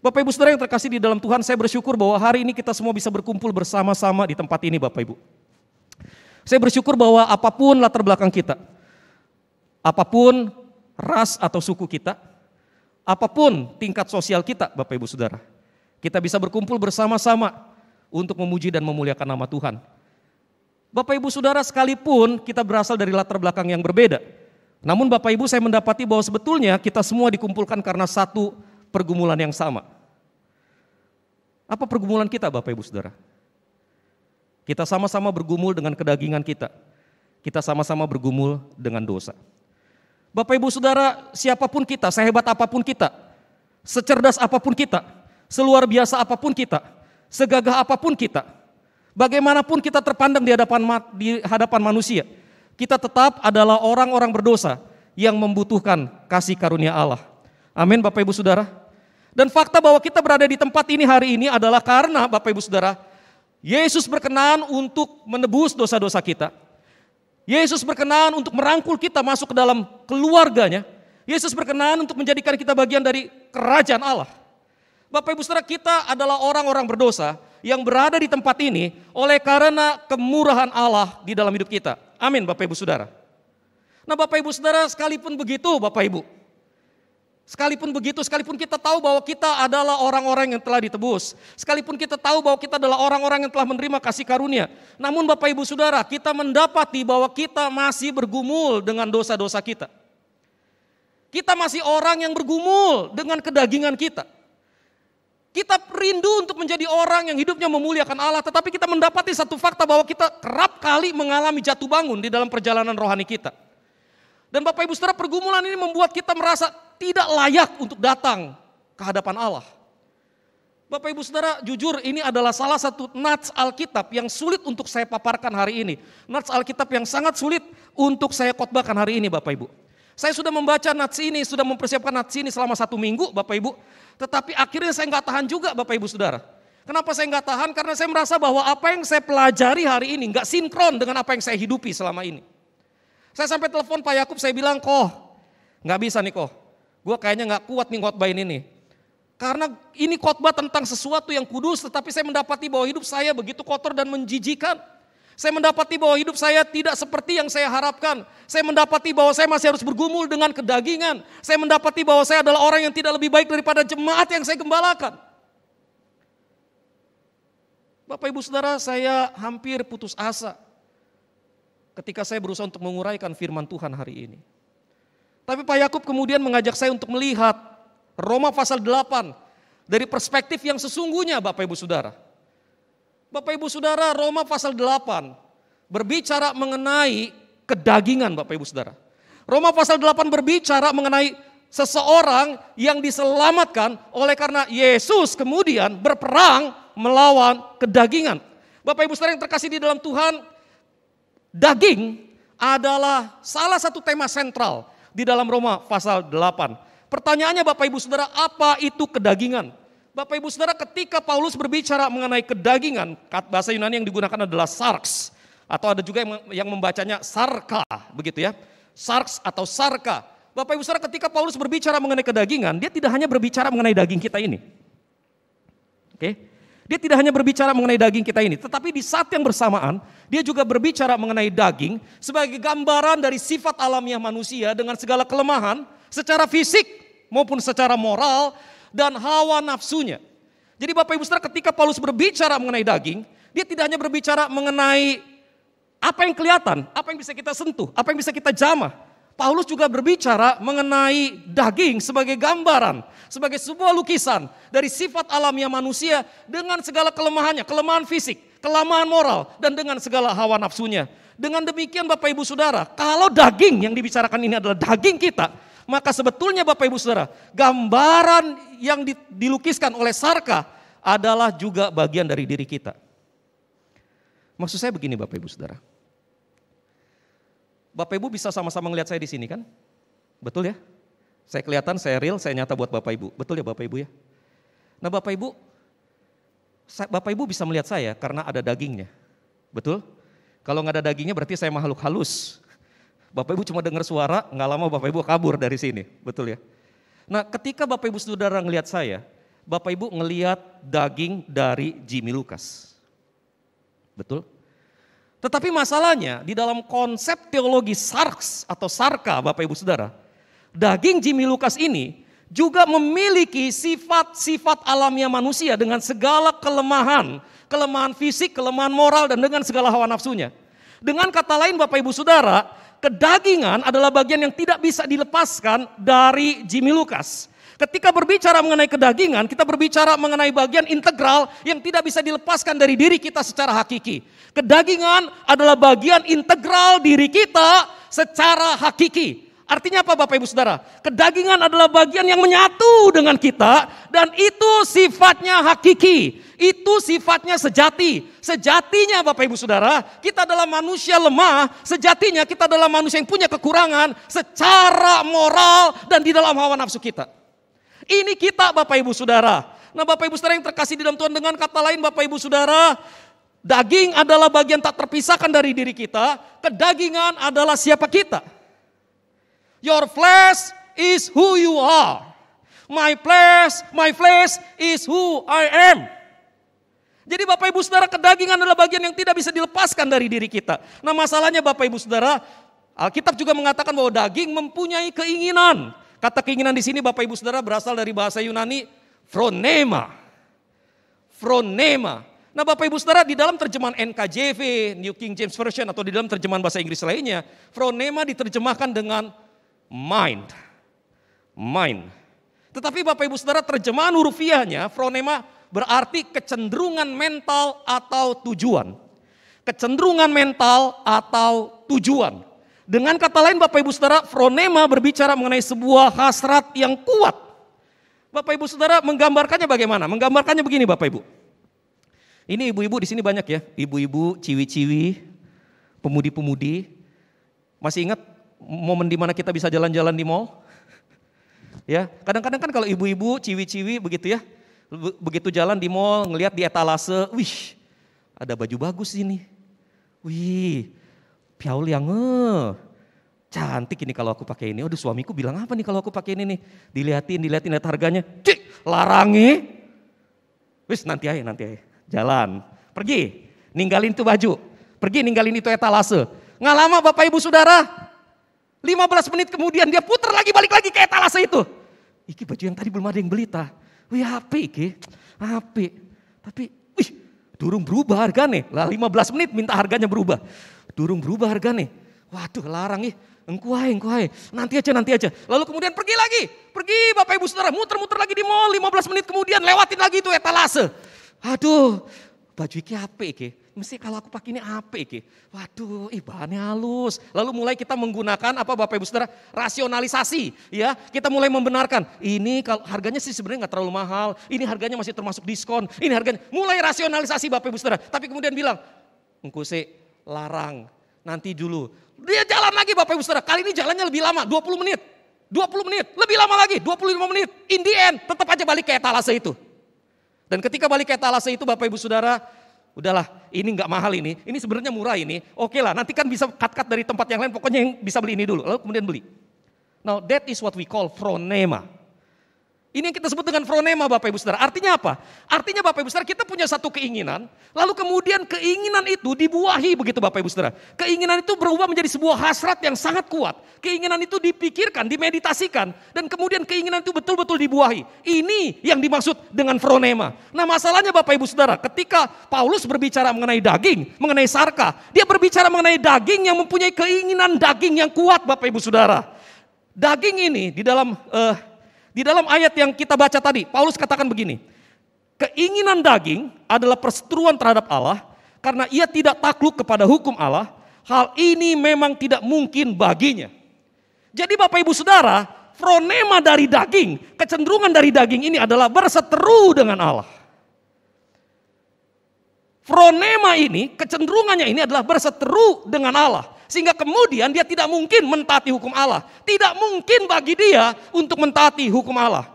Speaker 6: Bapak Ibu Saudara yang terkasih di dalam Tuhan, saya bersyukur bahwa hari ini kita semua bisa berkumpul bersama-sama di tempat ini Bapak Ibu. Saya bersyukur bahwa apapun latar belakang kita, Apapun ras atau suku kita, apapun tingkat sosial kita, Bapak Ibu Saudara, kita bisa berkumpul bersama-sama untuk memuji dan memuliakan nama Tuhan. Bapak Ibu Saudara, sekalipun kita berasal dari latar belakang yang berbeda, namun Bapak Ibu saya mendapati bahwa sebetulnya kita semua dikumpulkan karena satu pergumulan yang sama. Apa pergumulan kita Bapak Ibu Saudara? Kita sama-sama bergumul dengan kedagingan kita. Kita sama-sama bergumul dengan dosa. Bapak Ibu Saudara, siapapun kita, sehebat apapun kita, secerdas apapun kita, seluar biasa apapun kita, segagah apapun kita, bagaimanapun kita terpandang di hadapan manusia, kita tetap adalah orang-orang berdosa yang membutuhkan kasih karunia Allah. Amin Bapak Ibu Saudara. Dan fakta bahwa kita berada di tempat ini hari ini adalah karena Bapak Ibu Saudara, Yesus berkenan untuk menebus dosa-dosa kita. Yesus berkenan untuk merangkul kita masuk ke dalam keluarganya. Yesus berkenan untuk menjadikan kita bagian dari kerajaan Allah. Bapak Ibu Saudara, kita adalah orang-orang berdosa yang berada di tempat ini oleh karena kemurahan Allah di dalam hidup kita. Amin Bapak Ibu Saudara. Nah Bapak Ibu Saudara, sekalipun begitu Bapak Ibu, sekalipun kita tahu bahwa kita adalah orang-orang yang telah ditebus, sekalipun kita tahu bahwa kita adalah orang-orang yang telah menerima kasih karunia, namun Bapak Ibu Saudara, kita mendapati bahwa kita masih bergumul dengan dosa-dosa kita. Kita masih orang yang bergumul dengan kedagingan kita. Kita rindu untuk menjadi orang yang hidupnya memuliakan Allah, tetapi kita mendapati satu fakta bahwa kita kerap kali mengalami jatuh bangun di dalam perjalanan rohani kita. Dan Bapak Ibu Saudara, pergumulan ini membuat kita merasa tidak layak untuk datang ke hadapan Allah. Bapak Ibu Saudara, jujur ini adalah salah satu nats Alkitab yang sulit untuk saya paparkan hari ini. Nats Alkitab yang sangat sulit untuk saya khotbahkan hari ini Bapak Ibu. Saya sudah membaca nats ini, sudah mempersiapkan nats ini selama 1 minggu Bapak Ibu. Tetapi akhirnya saya nggak tahan juga Bapak Ibu Saudara. Kenapa saya nggak tahan? Karena saya merasa bahwa apa yang saya pelajari hari ini nggak sinkron dengan apa yang saya hidupi selama ini. Saya sampai telepon Pak Yakub, saya bilang, "Koh, nggak bisa nih Koh. Gue kayaknya nggak kuat nih khotbahin ini. Karena ini khotbah tentang sesuatu yang kudus, tetapi saya mendapati bahwa hidup saya begitu kotor dan menjijikan. Saya mendapati bahwa hidup saya tidak seperti yang saya harapkan. Saya mendapati bahwa saya masih harus bergumul dengan kedagingan. Saya mendapati bahwa saya adalah orang yang tidak lebih baik daripada jemaat yang saya gembalakan." Bapak Ibu Saudara, saya hampir putus asa ketika saya berusaha untuk menguraikan firman Tuhan hari ini. Tapi Pak Yakub kemudian mengajak saya untuk melihat Roma pasal 8 dari perspektif yang sesungguhnya Bapak Ibu Saudara. Bapak Ibu Saudara, Roma pasal 8 berbicara mengenai kedagingan Bapak Ibu Saudara. Roma pasal 8 berbicara mengenai seseorang yang diselamatkan oleh karena Yesus kemudian berperang melawan kedagingan. Bapak Ibu Saudara yang terkasih di dalam Tuhan, daging adalah salah satu tema sentral di dalam Roma pasal 8. Pertanyaannya Bapak Ibu Saudara, apa itu kedagingan? Bapak Ibu Saudara, ketika Paulus berbicara mengenai kedagingan, bahasa Yunani yang digunakan adalah sarx, atau ada juga yang membacanya sarka, begitu ya. Sarx atau sarka. Bapak Ibu Saudara, ketika Paulus berbicara mengenai kedagingan, dia tidak hanya berbicara mengenai daging kita ini. Oke? Dia tidak hanya berbicara mengenai daging kita ini, tetapi di saat yang bersamaan, dia juga berbicara mengenai daging sebagai gambaran dari sifat alamiah manusia dengan segala kelemahan secara fisik maupun secara moral dan hawa nafsunya. Jadi Bapak Ibu Saudara, ketika Paulus berbicara mengenai daging, dia tidak hanya berbicara mengenai apa yang kelihatan, apa yang bisa kita sentuh, apa yang bisa kita jamah. Paulus juga berbicara mengenai daging sebagai gambaran, sebagai sebuah lukisan dari sifat alamiah manusia dengan segala kelemahannya, kelemahan fisik, kelemahan moral, dan dengan segala hawa nafsunya. Dengan demikian Bapak Ibu Saudara, kalau daging yang dibicarakan ini adalah daging kita, maka sebetulnya Bapak Ibu Saudara, gambaran yang dilukiskan oleh sarka adalah juga bagian dari diri kita. Maksud saya begini Bapak Ibu Saudara. Bapak Ibu bisa sama-sama melihat saya di sini kan? Betul ya? Saya kelihatan, saya real, saya nyata buat Bapak Ibu. Betul ya Bapak Ibu ya? Nah Bapak Ibu bisa melihat saya karena ada dagingnya. Betul? Kalau nggak ada dagingnya berarti saya makhluk halus. Bapak Ibu cuma dengar suara, nggak lama Bapak Ibu kabur dari sini. Betul ya? Nah ketika Bapak Ibu Saudara ngelihat saya, Bapak Ibu ngelihat daging dari Jimmy Lucas. Betul? Tetapi masalahnya di dalam konsep teologi sarks atau sarka Bapak Ibu Saudara, daging Jimmy Lucas ini juga memiliki sifat-sifat alamiah manusia dengan segala kelemahan fisik, kelemahan moral, dan dengan segala hawa nafsunya. Dengan kata lain Bapak Ibu Saudara, kedagingan adalah bagian yang tidak bisa dilepaskan dari Jimmy Lucas. Ketika berbicara mengenai kedagingan, kita berbicara mengenai bagian integral yang tidak bisa dilepaskan dari diri kita secara hakiki. Kedagingan adalah bagian integral diri kita secara hakiki. Artinya apa Bapak Ibu Saudara? Kedagingan adalah bagian yang menyatu dengan kita dan itu sifatnya hakiki. Itu sifatnya sejati. Sejatinya Bapak Ibu Saudara, kita adalah manusia lemah. Sejatinya kita adalah manusia yang punya kekurangan secara moral dan di dalam hawa nafsu kita. Ini kita Bapak Ibu Saudara. Nah Bapak Ibu Saudara yang terkasih di dalam Tuhan, dengan kata lain Bapak Ibu Saudara, daging adalah bagian tak terpisahkan dari diri kita. Kedagingan adalah siapa kita. Your flesh is who you are. My flesh is who I am. Jadi Bapak Ibu Saudara, kedagingan adalah bagian yang tidak bisa dilepaskan dari diri kita. Nah masalahnya Bapak Ibu Saudara, Alkitab juga mengatakan bahwa daging mempunyai keinginan. Kata keinginan di sini Bapak Ibu Saudara berasal dari bahasa Yunani phronema. Phronema. Nah Bapak Ibu Saudara, di dalam terjemahan NKJV, New King James Version, atau di dalam terjemahan bahasa Inggris lainnya, phronema diterjemahkan dengan mind. Tetapi Bapak Ibu Saudara, terjemahan hurufiahnya phronema berarti kecenderungan mental atau tujuan. Kecenderungan mental atau tujuan. Dengan kata lain Bapak Ibu Saudara, phronema berbicara mengenai sebuah hasrat yang kuat. Bapak Ibu Saudara, menggambarkannya bagaimana? Menggambarkannya begini Bapak Ibu. Ini ibu-ibu di sini banyak ya, ibu-ibu, ciwi-ciwi, pemudi-pemudi. Masih ingat momen di mana kita bisa jalan-jalan di mall? Ya, kadang-kadang kan kalau ibu-ibu, ciwi-ciwi begitu ya, begitu jalan di mall, ngelihat di etalase, wih, ada baju bagus ini. Wih, piaul yang cantik ini kalau aku pakai ini. Aduh, suamiku bilang apa nih kalau aku pakai ini nih? Dilihatin lihat harganya. Cik, larangi. Wis nanti aja. Jalan, pergi, ninggalin itu baju. Pergi ninggalin itu etalase. Nggak lama Bapak Ibu Saudara, 15 menit kemudian dia putar lagi, balik lagi ke etalase itu. Iki baju yang tadi belum ada yang beli tah. Wih api iki, api. Tapi wih, durung berubah harga nih. Lah 15 menit minta harganya berubah. Durung berubah harga nih. Waduh larang ih, engkuai. Nanti aja. Lalu kemudian pergi Bapak Ibu Saudara, muter-muter lagi di mall, 15 menit kemudian lewatin lagi itu etalase. Aduh, baju iki apik iki. Mesti kalau aku pakai ini apik iki. Waduh, bahannya halus. Lalu mulai kita menggunakan apa Bapak Ibu Saudara? Rasionalisasi, ya. Kita mulai membenarkan, ini kalau harganya sih sebenarnya enggak terlalu mahal. Ini harganya masih termasuk diskon. Ini harganya mulai rasionalisasi Bapak Ibu Saudara. Tapi kemudian bilang, engku sih larang. Nanti dulu. Dia jalan lagi Bapak Ibu Saudara. Kali ini jalannya lebih lama, 20 menit. 20 menit, lebih lama lagi, 25 menit. In the end, tetap aja balik ke etalase itu. Dan ketika balik ke etalase itu Bapak Ibu Saudara, udahlah ini nggak mahal ini sebenarnya murah ini. Oke lah, nanti kan bisa cut dari tempat yang lain, pokoknya yang bisa beli ini dulu, lalu kemudian beli. Now that is what we call phronema. Ini yang kita sebut dengan phronema Bapak Ibu Saudara. Artinya apa? Artinya Bapak Ibu Saudara, kita punya satu keinginan, lalu kemudian keinginan itu dibuahi begitu Bapak Ibu Saudara. Keinginan itu berubah menjadi sebuah hasrat yang sangat kuat. Keinginan itu dipikirkan, dimeditasikan, dan kemudian keinginan itu betul-betul dibuahi. Ini yang dimaksud dengan phronema. Nah masalahnya Bapak Ibu Saudara, ketika Paulus berbicara mengenai daging, mengenai sarka, dia berbicara mengenai daging yang mempunyai keinginan daging yang kuat Bapak Ibu Saudara. Daging ini di dalam ayat yang kita baca tadi, Paulus katakan begini, keinginan daging adalah perseteruan terhadap Allah, karena ia tidak takluk kepada hukum Allah, hal ini memang tidak mungkin baginya. Jadi Bapak Ibu Saudara, phronema dari daging, kecenderungan dari daging ini adalah berseteru dengan Allah. Phronema ini, kecenderungannya ini adalah berseteru dengan Allah. Sehingga kemudian dia tidak mungkin mentaati hukum Allah. Tidak mungkin bagi dia untuk mentaati hukum Allah.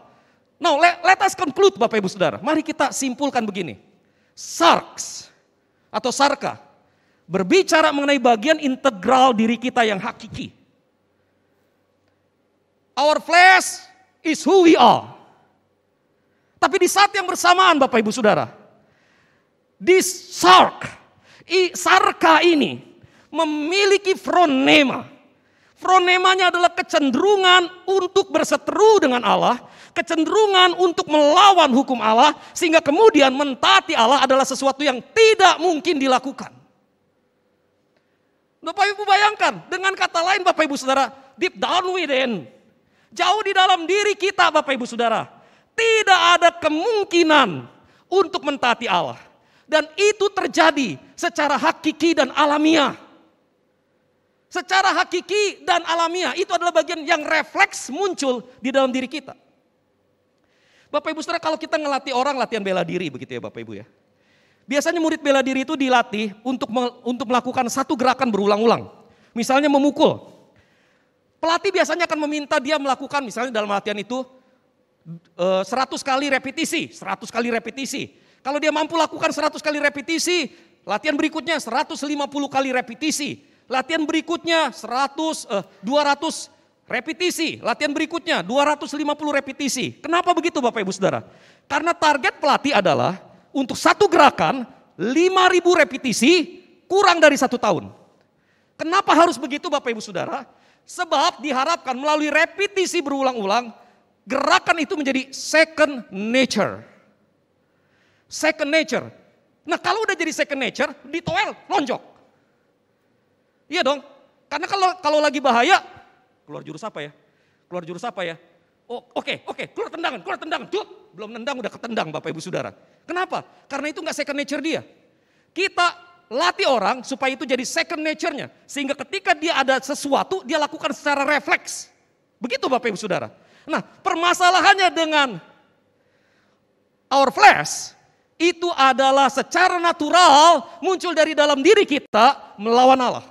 Speaker 6: Now let us conclude Bapak Ibu Saudara. Mari kita simpulkan begini. Sarks atau sarka berbicara mengenai bagian integral diri kita yang hakiki. Our flesh is who we are. Tapi di saat yang bersamaan Bapak Ibu Saudara, this sark Sarka ini memiliki fronema. Fronemanya adalah kecenderungan untuk berseteru dengan Allah, kecenderungan untuk melawan hukum Allah, sehingga kemudian mentaati Allah adalah sesuatu yang tidak mungkin dilakukan. Bapak Ibu bayangkan, dengan kata lain Bapak Ibu Saudara, deep down within, jauh di dalam diri kita Bapak Ibu Saudara, tidak ada kemungkinan untuk mentaati Allah. Dan itu terjadi secara hakiki dan alamiah. Secara hakiki dan alamiah, itu adalah bagian yang refleks muncul di dalam diri kita. Bapak Ibu Saudara, kalau kita ngelatih orang latihan bela diri begitu ya Bapak Ibu ya. Biasanya murid bela diri itu dilatih untuk melakukan satu gerakan berulang-ulang. Misalnya memukul. Pelatih biasanya akan meminta dia melakukan misalnya dalam latihan itu 100 kali repetisi, 100 kali repetisi. Kalau dia mampu lakukan 100 kali repetisi, latihan berikutnya 150 kali repetisi. Latihan berikutnya 200 repetisi. Latihan berikutnya 250 repetisi. Kenapa begitu Bapak Ibu Saudara? Karena target pelatih adalah untuk satu gerakan 5.000 repetisi kurang dari 1 tahun. Kenapa harus begitu Bapak Ibu Saudara? Sebab diharapkan melalui repetisi berulang-ulang, gerakan itu menjadi second nature. Second nature. Nah kalau udah jadi second nature, ditoel, lonjok. Iya dong, karena kalau lagi bahaya, keluar jurus apa ya? Keluar jurus apa ya? Oh oke, keluar tendangan. Belum nendang udah ketendang Bapak Ibu Saudara. Kenapa? Karena itu gak second nature dia. Kita latih orang supaya itu jadi second nature-nya. Sehingga ketika dia ada sesuatu, dia lakukan secara refleks. Begitu Bapak Ibu Saudara. Nah permasalahannya dengan our flesh, itu adalah secara natural muncul dari dalam diri kita melawan Allah.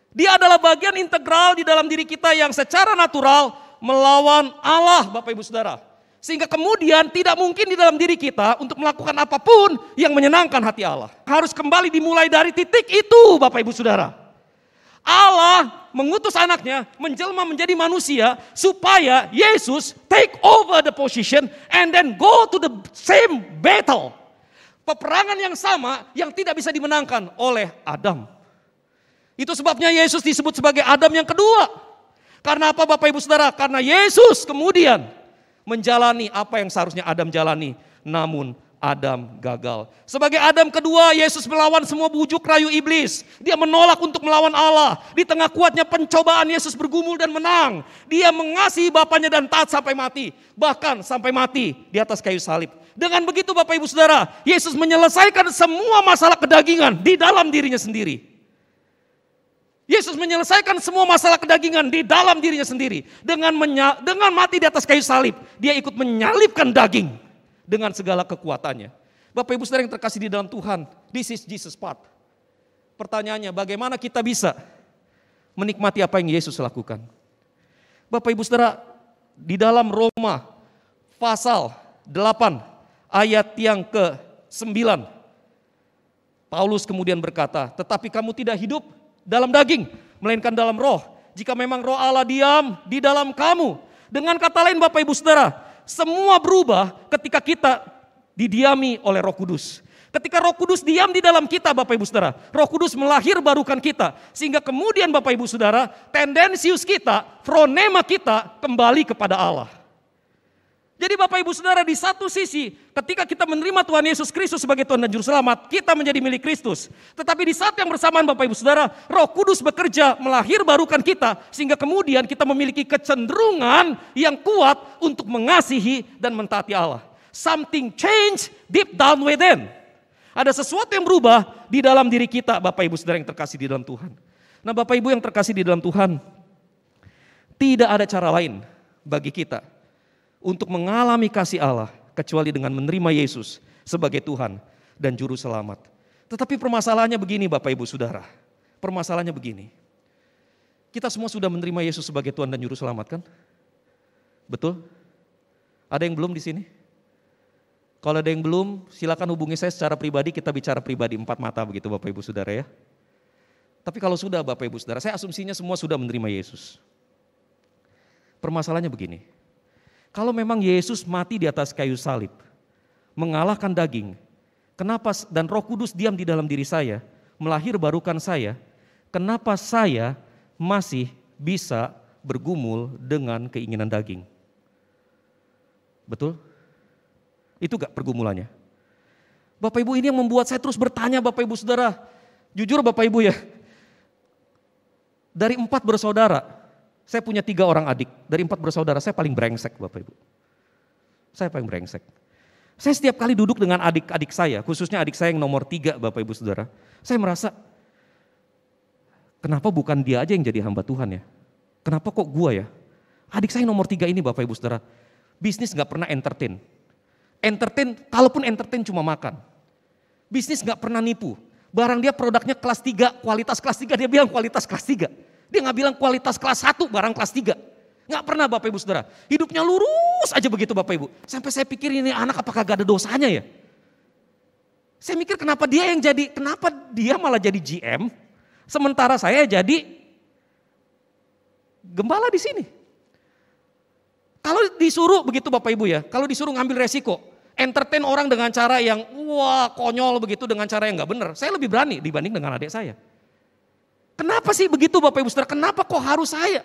Speaker 6: Dia adalah bagian integral di dalam diri kita yang secara natural melawan Allah Bapak Ibu Saudara. Sehingga kemudian tidak mungkin di dalam diri kita untuk melakukan apapun yang menyenangkan hati Allah. Harus kembali dimulai dari titik itu Bapak Ibu Saudara. Allah mengutus anaknya menjelma menjadi manusia supaya Yesus take over the position and then go to the same battle. Peperangan yang sama yang tidak bisa dimenangkan oleh Adam. Itu sebabnya Yesus disebut sebagai Adam yang kedua. Karena apa Bapak Ibu Saudara? Karena Yesus kemudian menjalani apa yang seharusnya Adam jalani. Namun Adam gagal. Sebagai Adam kedua, Yesus melawan semua bujuk rayu iblis. Dia menolak untuk melawan Allah. Di tengah kuatnya pencobaan, Yesus bergumul dan menang. Dia mengasihi Bapanya dan taat sampai mati. Bahkan sampai mati di atas kayu salib. Dengan begitu Bapak Ibu Saudara, Yesus menyelesaikan semua masalah kedagingan di dalam dirinya sendiri. Yesus menyelesaikan semua masalah kedagingan di dalam dirinya sendiri. Dengan mati di atas kayu salib, dia ikut menyalibkan daging dengan segala kekuatannya. Bapak Ibu Saudara yang terkasih di dalam Tuhan, this is Jesus part. Pertanyaannya, bagaimana kita bisa menikmati apa yang Yesus lakukan? Bapak Ibu Saudara, di dalam Roma pasal 8 ayat yang ke-9, Paulus kemudian berkata, tetapi kamu tidak hidup dalam daging, melainkan dalam roh. Jika memang roh Allah diam di dalam kamu. Dengan kata lain Bapak Ibu Saudara, semua berubah ketika kita didiami oleh Roh Kudus. Ketika Roh Kudus diam di dalam kita Bapak Ibu Saudara, Roh Kudus melahirbarukan kita. Sehingga kemudian Bapak Ibu Saudara, tendensius kita, fronema kita kembali kepada Allah. Jadi Bapak Ibu Saudara, di satu sisi ketika kita menerima Tuhan Yesus Kristus sebagai Tuhan dan Juru Selamat, kita menjadi milik Kristus. Tetapi di saat yang bersamaan Bapak Ibu Saudara, Roh Kudus bekerja melahirbarukan kita sehingga kemudian kita memiliki kecenderungan yang kuat untuk mengasihi dan mentaati Allah. Something change deep down within. Ada sesuatu yang berubah di dalam diri kita Bapak Ibu Saudara yang terkasih di dalam Tuhan. Nah Bapak Ibu yang terkasih di dalam Tuhan, tidak ada cara lain bagi kita untuk mengalami kasih Allah kecuali dengan menerima Yesus sebagai Tuhan dan Juru Selamat. Tetapi permasalahannya begini Bapak Ibu Saudara. Permasalahannya begini. Kita semua sudah menerima Yesus sebagai Tuhan dan Juru Selamat kan? Betul? Ada yang belum di sini? Kalau ada yang belum, silakan hubungi saya secara pribadi, kita bicara pribadi 4 mata begitu Bapak Ibu Saudara ya. Tapi kalau sudah Bapak Ibu Saudara, saya asumsinya semua sudah menerima Yesus. Permasalahannya begini. Kalau memang Yesus mati di atas kayu salib, mengalahkan daging, Kenapa dan Roh Kudus diam di dalam diri saya, melahirbarukan saya, kenapa saya masih bisa bergumul dengan keinginan daging? Betul? Itu gak pergumulannya? Bapak Ibu, ini yang membuat saya terus bertanya Bapak Ibu Saudara. Jujur Bapak Ibu ya, dari 4 bersaudara, saya punya 3 orang adik. Dari 4 bersaudara, saya paling brengsek Bapak Ibu. Saya paling brengsek. Saya setiap kali duduk dengan adik-adik saya, khususnya adik saya yang nomor 3 Bapak Ibu Saudara, saya merasa, kenapa bukan dia aja yang jadi hamba Tuhan ya? Kenapa kok gua ya? Adik saya yang nomor 3 ini Bapak Ibu Saudara, bisnis gak pernah entertain. Kalaupun entertain cuma makan. Bisnis gak pernah nipu. Barang dia produknya kelas 3, kualitas kelas 3, dia bilang kualitas kelas 3. Dia gak bilang kualitas kelas 1, barang kelas 3. Gak pernah Bapak Ibu Saudara. Hidupnya lurus aja begitu Bapak Ibu. Sampai saya pikir ini anak apakah gak ada dosanya ya? Saya mikir kenapa dia malah jadi GM, sementara saya jadi gembala di sini. Kalau disuruh begitu Bapak Ibu ya, kalau disuruh ngambil resiko, entertain orang dengan cara yang wah konyol begitu, dengan cara yang gak benar, saya lebih berani dibanding dengan adik saya. Kenapa sih begitu Bapak Ibu Saudara? Kenapa kok harus saya?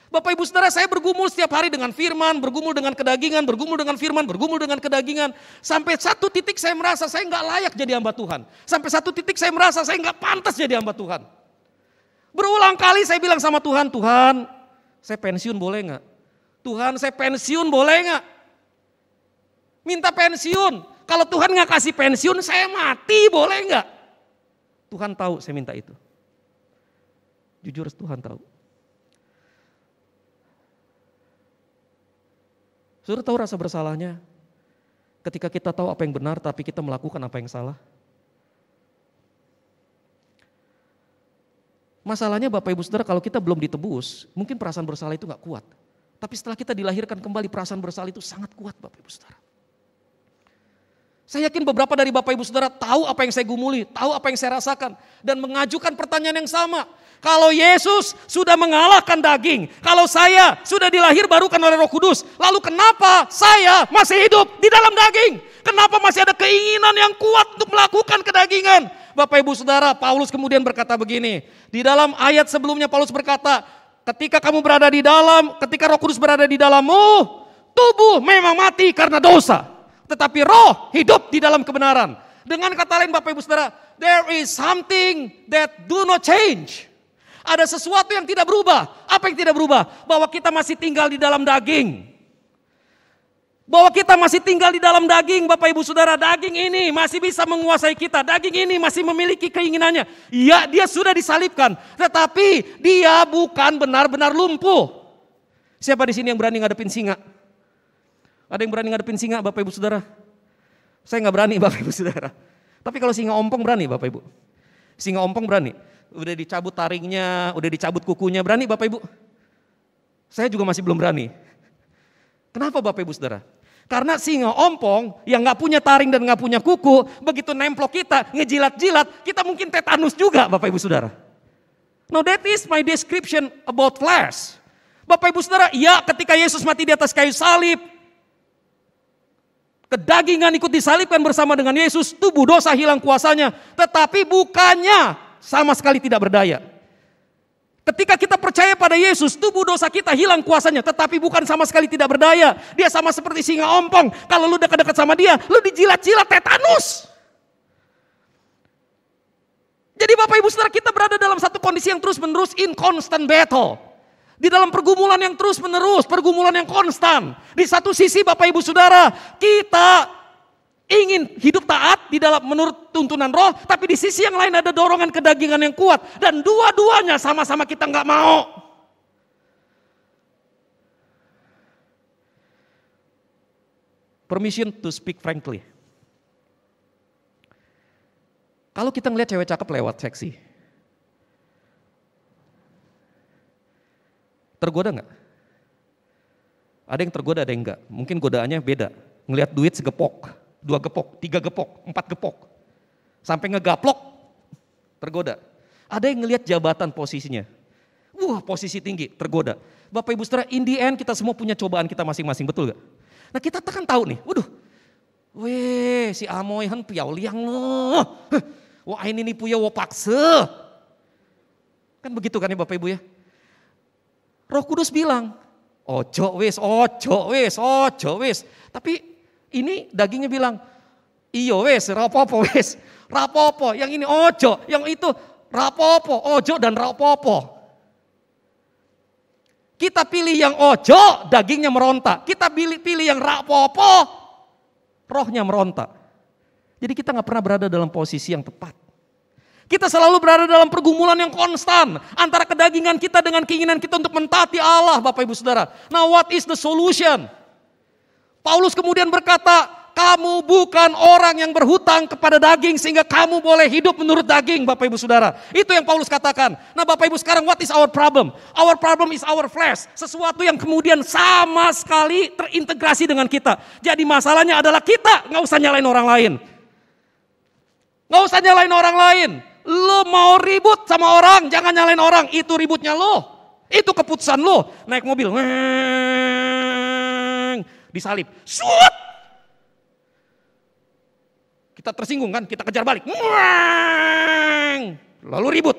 Speaker 6: Bapak Ibu Saudara, saya bergumul setiap hari dengan firman, bergumul dengan kedagingan, bergumul dengan firman, bergumul dengan kedagingan. Sampai satu titik saya merasa saya gak layak jadi hamba Tuhan. Sampai satu titik saya merasa saya gak pantas jadi hamba Tuhan. Berulang kali saya bilang sama Tuhan, Tuhan saya pensiun boleh gak? Tuhan saya pensiun boleh gak? Minta pensiun. Kalau Tuhan gak kasih pensiun saya mati boleh gak? Tuhan tahu saya minta itu. Jujur Tuhan tahu. Saudara tahu rasa bersalahnya ketika kita tahu apa yang benar tapi kita melakukan apa yang salah? Masalahnya Bapak Ibu Saudara, kalau kita belum ditebus, mungkin perasaan bersalah itu gak kuat. Tapi setelah kita dilahirkan kembali, perasaan bersalah itu sangat kuat Bapak Ibu Saudara. Saya yakin beberapa dari Bapak Ibu Saudara tahu apa yang saya gumuli, tahu apa yang saya rasakan, dan mengajukan pertanyaan yang sama. Kalau Yesus sudah mengalahkan daging, kalau saya sudah dilahirbarukan oleh Roh Kudus, lalu kenapa saya masih hidup di dalam daging? Kenapa masih ada keinginan yang kuat untuk melakukan kedagingan? Bapak Ibu Saudara, Paulus kemudian berkata begini, di dalam ayat sebelumnya Paulus berkata, ketika Roh Kudus berada di dalammu, tubuh memang mati karena dosa, tetapi roh hidup di dalam kebenaran. Dengan kata lain Bapak Ibu Saudara, there is something that do not change. Ada sesuatu yang tidak berubah. Apa yang tidak berubah? Bahwa kita masih tinggal di dalam daging. Bahwa kita masih tinggal di dalam daging Bapak Ibu Saudara. Daging ini masih bisa menguasai kita. Daging ini masih memiliki keinginannya. Ya, dia sudah disalibkan. Tetapi dia bukan benar-benar lumpuh. Siapa di sini yang berani ngadepin singa? Ada yang berani ngadepin singa Bapak Ibu Saudara? Saya gak berani Bapak Ibu Saudara. Tapi kalau singa ompong berani Bapak Ibu. Singa ompong berani. Udah dicabut taringnya, udah dicabut kukunya, berani Bapak Ibu? Saya juga masih belum berani. Kenapa Bapak Ibu Saudara? Karena singa ompong yang gak punya taring dan gak punya kuku, begitu nemplok kita, ngejilat-jilat, kita mungkin tetanus juga Bapak Ibu Saudara. Now that is my description about flesh. Bapak Ibu Saudara, ya ketika Yesus mati di atas kayu salib, kedagingan ikut disalibkan bersama dengan Yesus, tubuh dosa hilang kuasanya, tetapi bukannya sama sekali tidak berdaya. Ketika kita percaya pada Yesus, tubuh dosa kita hilang kuasanya, tetapi bukan sama sekali tidak berdaya. Dia sama seperti singa ompong. Kalau lu dekat-dekat sama dia, lu dijilat-jilat tetanus. Jadi Bapak Ibu Saudara, kita berada dalam satu kondisi yang terus-menerus in constant battle. Di dalam pergumulan yang terus-menerus, pergumulan yang konstan. Di satu sisi Bapak Ibu Saudara, kita ingin hidup taat di dalam menurut tuntunan roh, tapi di sisi yang lain ada dorongan kedagingan yang kuat, dan dua-duanya sama-sama kita nggak mau. Permission to speak frankly. Kalau kita ngelihat cewek cakep lewat seksi, tergoda nggak? Ada yang tergoda, ada yang enggak. Mungkin godaannya beda. Ngelihat duit segepok, 2 gepok, 3 gepok, 4 gepok. Sampai ngegaplok, tergoda. Ada yang ngelihat jabatan posisinya. Wah, posisi tinggi, tergoda. Bapak Ibu Saudara, in the end kita semua punya cobaan kita masing-masing, betul gak? Nah kita kan tahu nih, Weh, si Amoy han piao liang lo. Wah ini puya wo paksa. Kan begitu kan ya Bapak Ibu ya. Roh Kudus bilang, ojo wis. Tapi ini dagingnya bilang, iyo wis, rapopo wis. Rapopo, yang ini ojo, yang itu rapopo, ojo dan rapopo. Kita pilih yang ojo, dagingnya meronta. Kita pilih yang rapopo, rohnya meronta. Jadi kita gak pernah berada dalam posisi yang tepat. Kita selalu berada dalam pergumulan yang konstan antara kedagingan kita dengan keinginan kita untuk mentaati Allah, Bapak Ibu Saudara. Now what is the solution? Paulus kemudian berkata, kamu bukan orang yang berhutang kepada daging sehingga kamu boleh hidup menurut daging, Bapak Ibu Saudara. Itu yang Paulus katakan. Nah Bapak Ibu sekarang what is our problem? Our problem is our flesh. Sesuatu yang kemudian sama sekali terintegrasi dengan kita. Jadi masalahnya adalah kita, gak usah nyalain orang lain. Gak usah nyalain orang lain. Lo mau ribut sama orang, jangan nyalain orang. Itu ributnya lo. Itu keputusan lo. Naik mobil, disalip. Shoot! Kita tersinggung kan, kita kejar balik. Lalu ribut.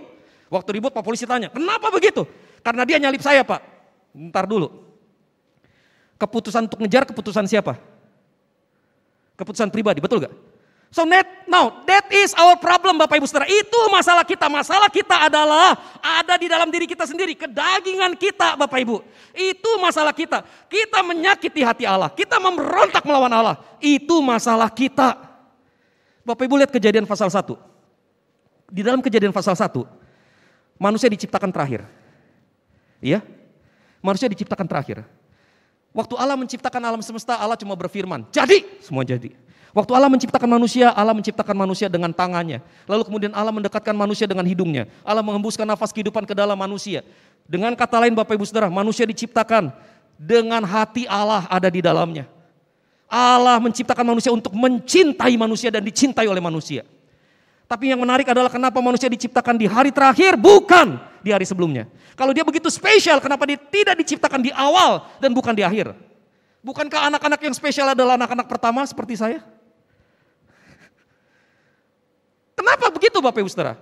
Speaker 6: Waktu ribut Pak polisi tanya, kenapa begitu? Karena dia nyalip saya Pak. Ntar dulu. Keputusan untuk ngejar keputusan siapa? Keputusan pribadi, betul gak? So that is our problem Bapak Ibu Saudara. Itu masalah kita. Masalah kita adalah ada di dalam diri kita sendiri. Kedagingan kita Bapak Ibu. Itu masalah kita. Kita menyakiti hati Allah. Kita memberontak melawan Allah. Itu masalah kita. Bapak Ibu lihat Kejadian pasal 1. Di dalam Kejadian pasal 1, manusia diciptakan terakhir. Iya? Manusia diciptakan terakhir. Waktu Allah menciptakan alam semesta, Allah cuma berfirman, jadi, semua jadi. Waktu Allah menciptakan manusia dengan tangannya. Lalu kemudian Allah mendekatkan manusia dengan hidungnya. Allah menghembuskan nafas kehidupan ke dalam manusia. Dengan kata lain Bapak Ibu Saudara, manusia diciptakan dengan hati Allah ada di dalamnya. Allah menciptakan manusia untuk mencintai manusia dan dicintai oleh manusia. Tapi yang menarik adalah kenapa manusia diciptakan di hari terakhir, bukan di hari sebelumnya. Kalau dia begitu spesial, kenapa dia tidak diciptakan di awal dan bukan di akhir? Bukankah anak-anak yang spesial adalah anak-anak pertama seperti saya? Kenapa begitu Bapak Ibu Saudara?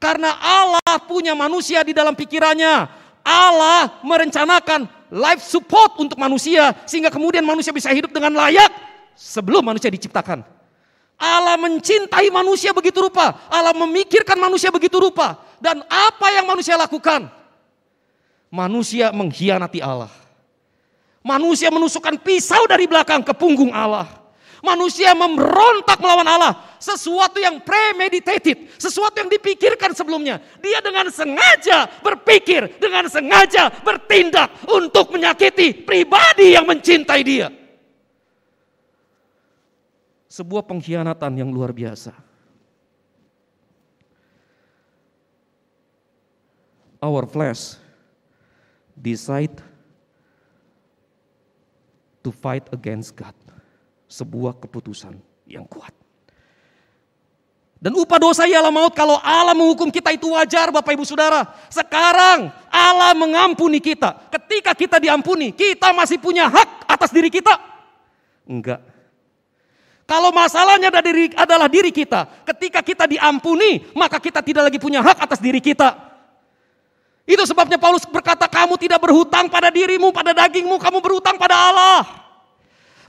Speaker 6: Karena Allah punya manusia di dalam pikirannya. Allah merencanakan life support untuk manusia sehingga kemudian manusia bisa hidup dengan layak sebelum manusia diciptakan. Allah mencintai manusia begitu rupa, Allah memikirkan manusia begitu rupa, dan apa yang manusia lakukan? Manusia mengkhianati Allah. Manusia menusukkan pisau dari belakang ke punggung Allah. Manusia memberontak melawan Allah. Sesuatu yang premeditated, sesuatu yang dipikirkan sebelumnya. Dia dengan sengaja berpikir, dengan sengaja bertindak untuk menyakiti pribadi yang mencintai dia. Sebuah pengkhianatan yang luar biasa. Our flesh decide to fight against God. Sebuah keputusan yang kuat. Dan upah dosa ialah maut. Kalau Allah menghukum kita itu wajar Bapak Ibu Saudara. Sekarang Allah mengampuni kita. Ketika kita diampuni, kita masih punya hak atas diri kita? Enggak. Kalau masalahnya adalah diri kita, ketika kita diampuni, maka kita tidak lagi punya hak atas diri kita. Itu sebabnya Paulus berkata, kamu tidak berhutang pada dirimu, pada dagingmu, kamu berhutang pada Allah.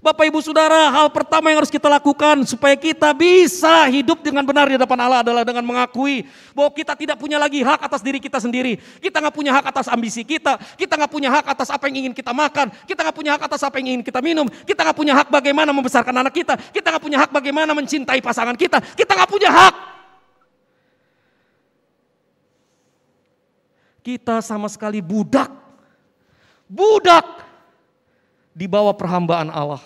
Speaker 6: Bapak Ibu Saudara, hal pertama yang harus kita lakukan supaya kita bisa hidup dengan benar di hadapan Allah adalah dengan mengakui bahwa kita tidak punya lagi hak atas diri kita sendiri. Kita gak punya hak atas ambisi kita gak punya hak atas apa yang ingin kita makan, kita gak punya hak atas apa yang ingin kita minum, kita gak punya hak bagaimana membesarkan anak kita gak punya hak bagaimana mencintai pasangan kita gak punya hak. Kita sama sekali budak di bawah perhambaan Allah.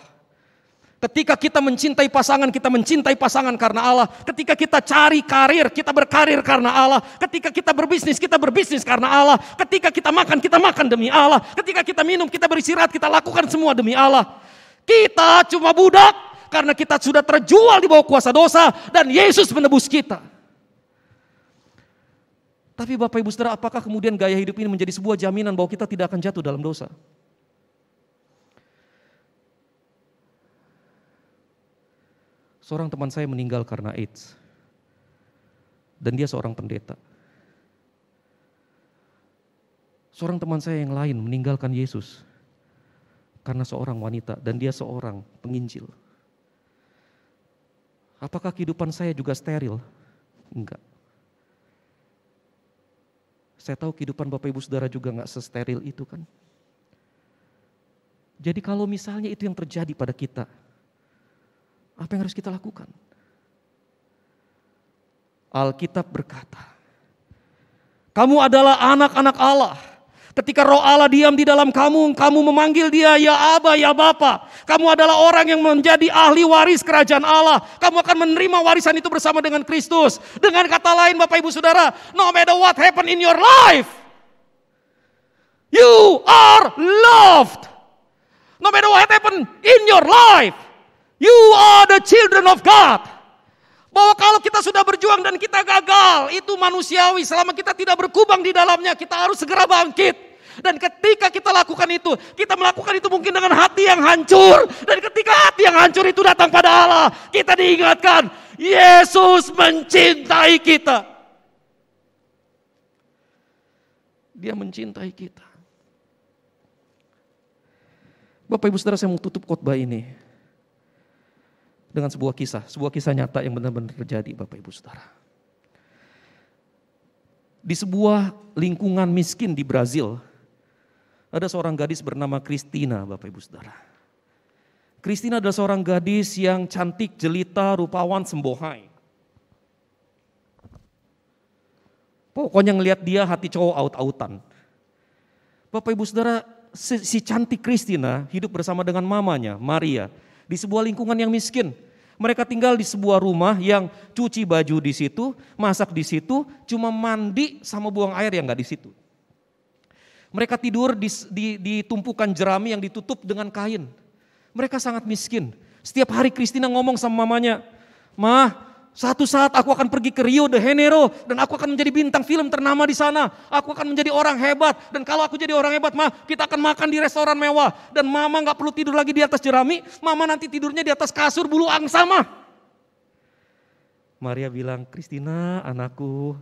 Speaker 6: Ketika kita mencintai pasangan karena Allah. Ketika kita cari karir, kita berkarir karena Allah. Ketika kita berbisnis karena Allah. Ketika kita makan demi Allah. Ketika kita minum, kita beristirahat, kita lakukan semua demi Allah. Kita cuma budak karena kita sudah terjual di bawah kuasa dosa dan Yesus menebus kita. Tapi Bapak Ibu Saudara, apakah kemudian gaya hidup ini menjadi sebuah jaminan bahwa kita tidak akan jatuh dalam dosa? Seorang teman saya meninggal karena AIDS. Dan dia seorang pendeta. Seorang teman saya yang lain meninggalkan Yesus karena seorang wanita dan dia seorang penginjil. Apakah kehidupan saya juga steril? Enggak. Saya tahu kehidupan Bapak Ibu Saudara juga enggak sesteril itu kan. Jadi kalau misalnya itu yang terjadi pada kita, apa yang harus kita lakukan? Alkitab berkata, kamu adalah anak-anak Allah. Ketika Roh Allah diam di dalam kamu, kamu memanggil Dia ya Aba, ya Bapa. Kamu adalah orang yang menjadi ahli waris kerajaan Allah. Kamu akan menerima warisan itu bersama dengan Kristus. Dengan kata lain Bapak Ibu Saudara, no matter what happen in your life, you are loved. No matter what happen in your life, you are the children of God. Bahwa kalau kita sudah berjuang dan kita gagal, itu manusiawi. Selama kita tidak berkubang di dalamnya, kita harus segera bangkit. Dan ketika kita lakukan itu, kita melakukan itu mungkin dengan hati yang hancur. Dan ketika hati yang hancur itu datang pada Allah, kita diingatkan, Yesus mencintai kita. Dia mencintai kita. Bapak Ibu Saudara, saya mau tutup khotbah ini dengan sebuah kisah nyata yang benar-benar terjadi Bapak Ibu Saudara. Di sebuah lingkungan miskin di Brazil, ada seorang gadis bernama Christina Bapak Ibu Saudara. Christina adalah seorang gadis yang cantik, jelita, rupawan, sembohai. Pokoknya ngelihat dia hati cowok aut-autan. Bapak Ibu Saudara, si cantik Christina hidup bersama dengan mamanya, Maria, di sebuah lingkungan yang miskin. Mereka tinggal di sebuah rumah yang cuci baju di situ, masak di situ, cuma mandi sama buang air yang nggak di situ. Mereka tidur di tumpukan jerami yang ditutup dengan kain. Mereka sangat miskin. Setiap hari Christina ngomong sama mamanya, "Ma, satu saat aku akan pergi ke Rio de Janeiro dan aku akan menjadi bintang film ternama di sana. Aku akan menjadi orang hebat dan kalau aku jadi orang hebat, Ma, kita akan makan di restoran mewah dan Mama nggak perlu tidur lagi di atas jerami. Mama nanti tidurnya di atas kasur bulu angsa, Ma." Maria bilang, "Christina, anakku,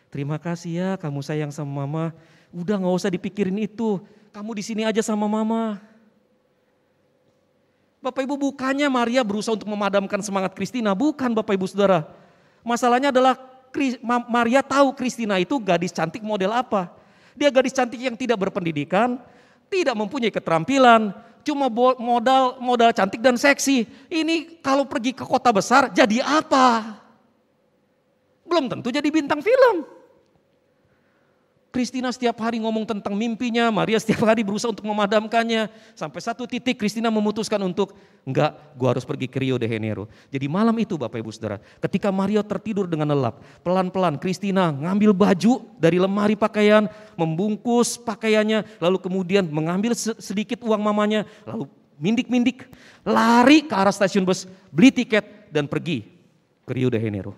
Speaker 6: terima kasih ya kamu sayang sama Mama. Udah nggak usah dipikirin itu. Kamu di sini aja sama Mama." Bapak Ibu, bukannya Maria berusaha untuk memadamkan semangat Christina, bukan Bapak Ibu Saudara. Masalahnya adalah Maria tahu Christina itu gadis cantik model apa. Dia gadis cantik yang tidak berpendidikan, tidak mempunyai keterampilan, cuma modal cantik dan seksi. Ini kalau pergi ke kota besar jadi apa? Belum tentu jadi bintang film. Christina setiap hari ngomong tentang mimpinya, Maria setiap hari berusaha untuk memadamkannya. Sampai satu titik Christina memutuskan untuk, enggak, gua harus pergi ke Rio de Janeiro. Jadi malam itu Bapak Ibu Saudara, ketika Maria tertidur dengan lelap, pelan-pelan Christina ngambil baju dari lemari pakaian, membungkus pakaiannya, lalu kemudian mengambil sedikit uang mamanya, lalu mindik-mindik, lari ke arah stasiun bus, beli tiket dan pergi ke Rio de Janeiro.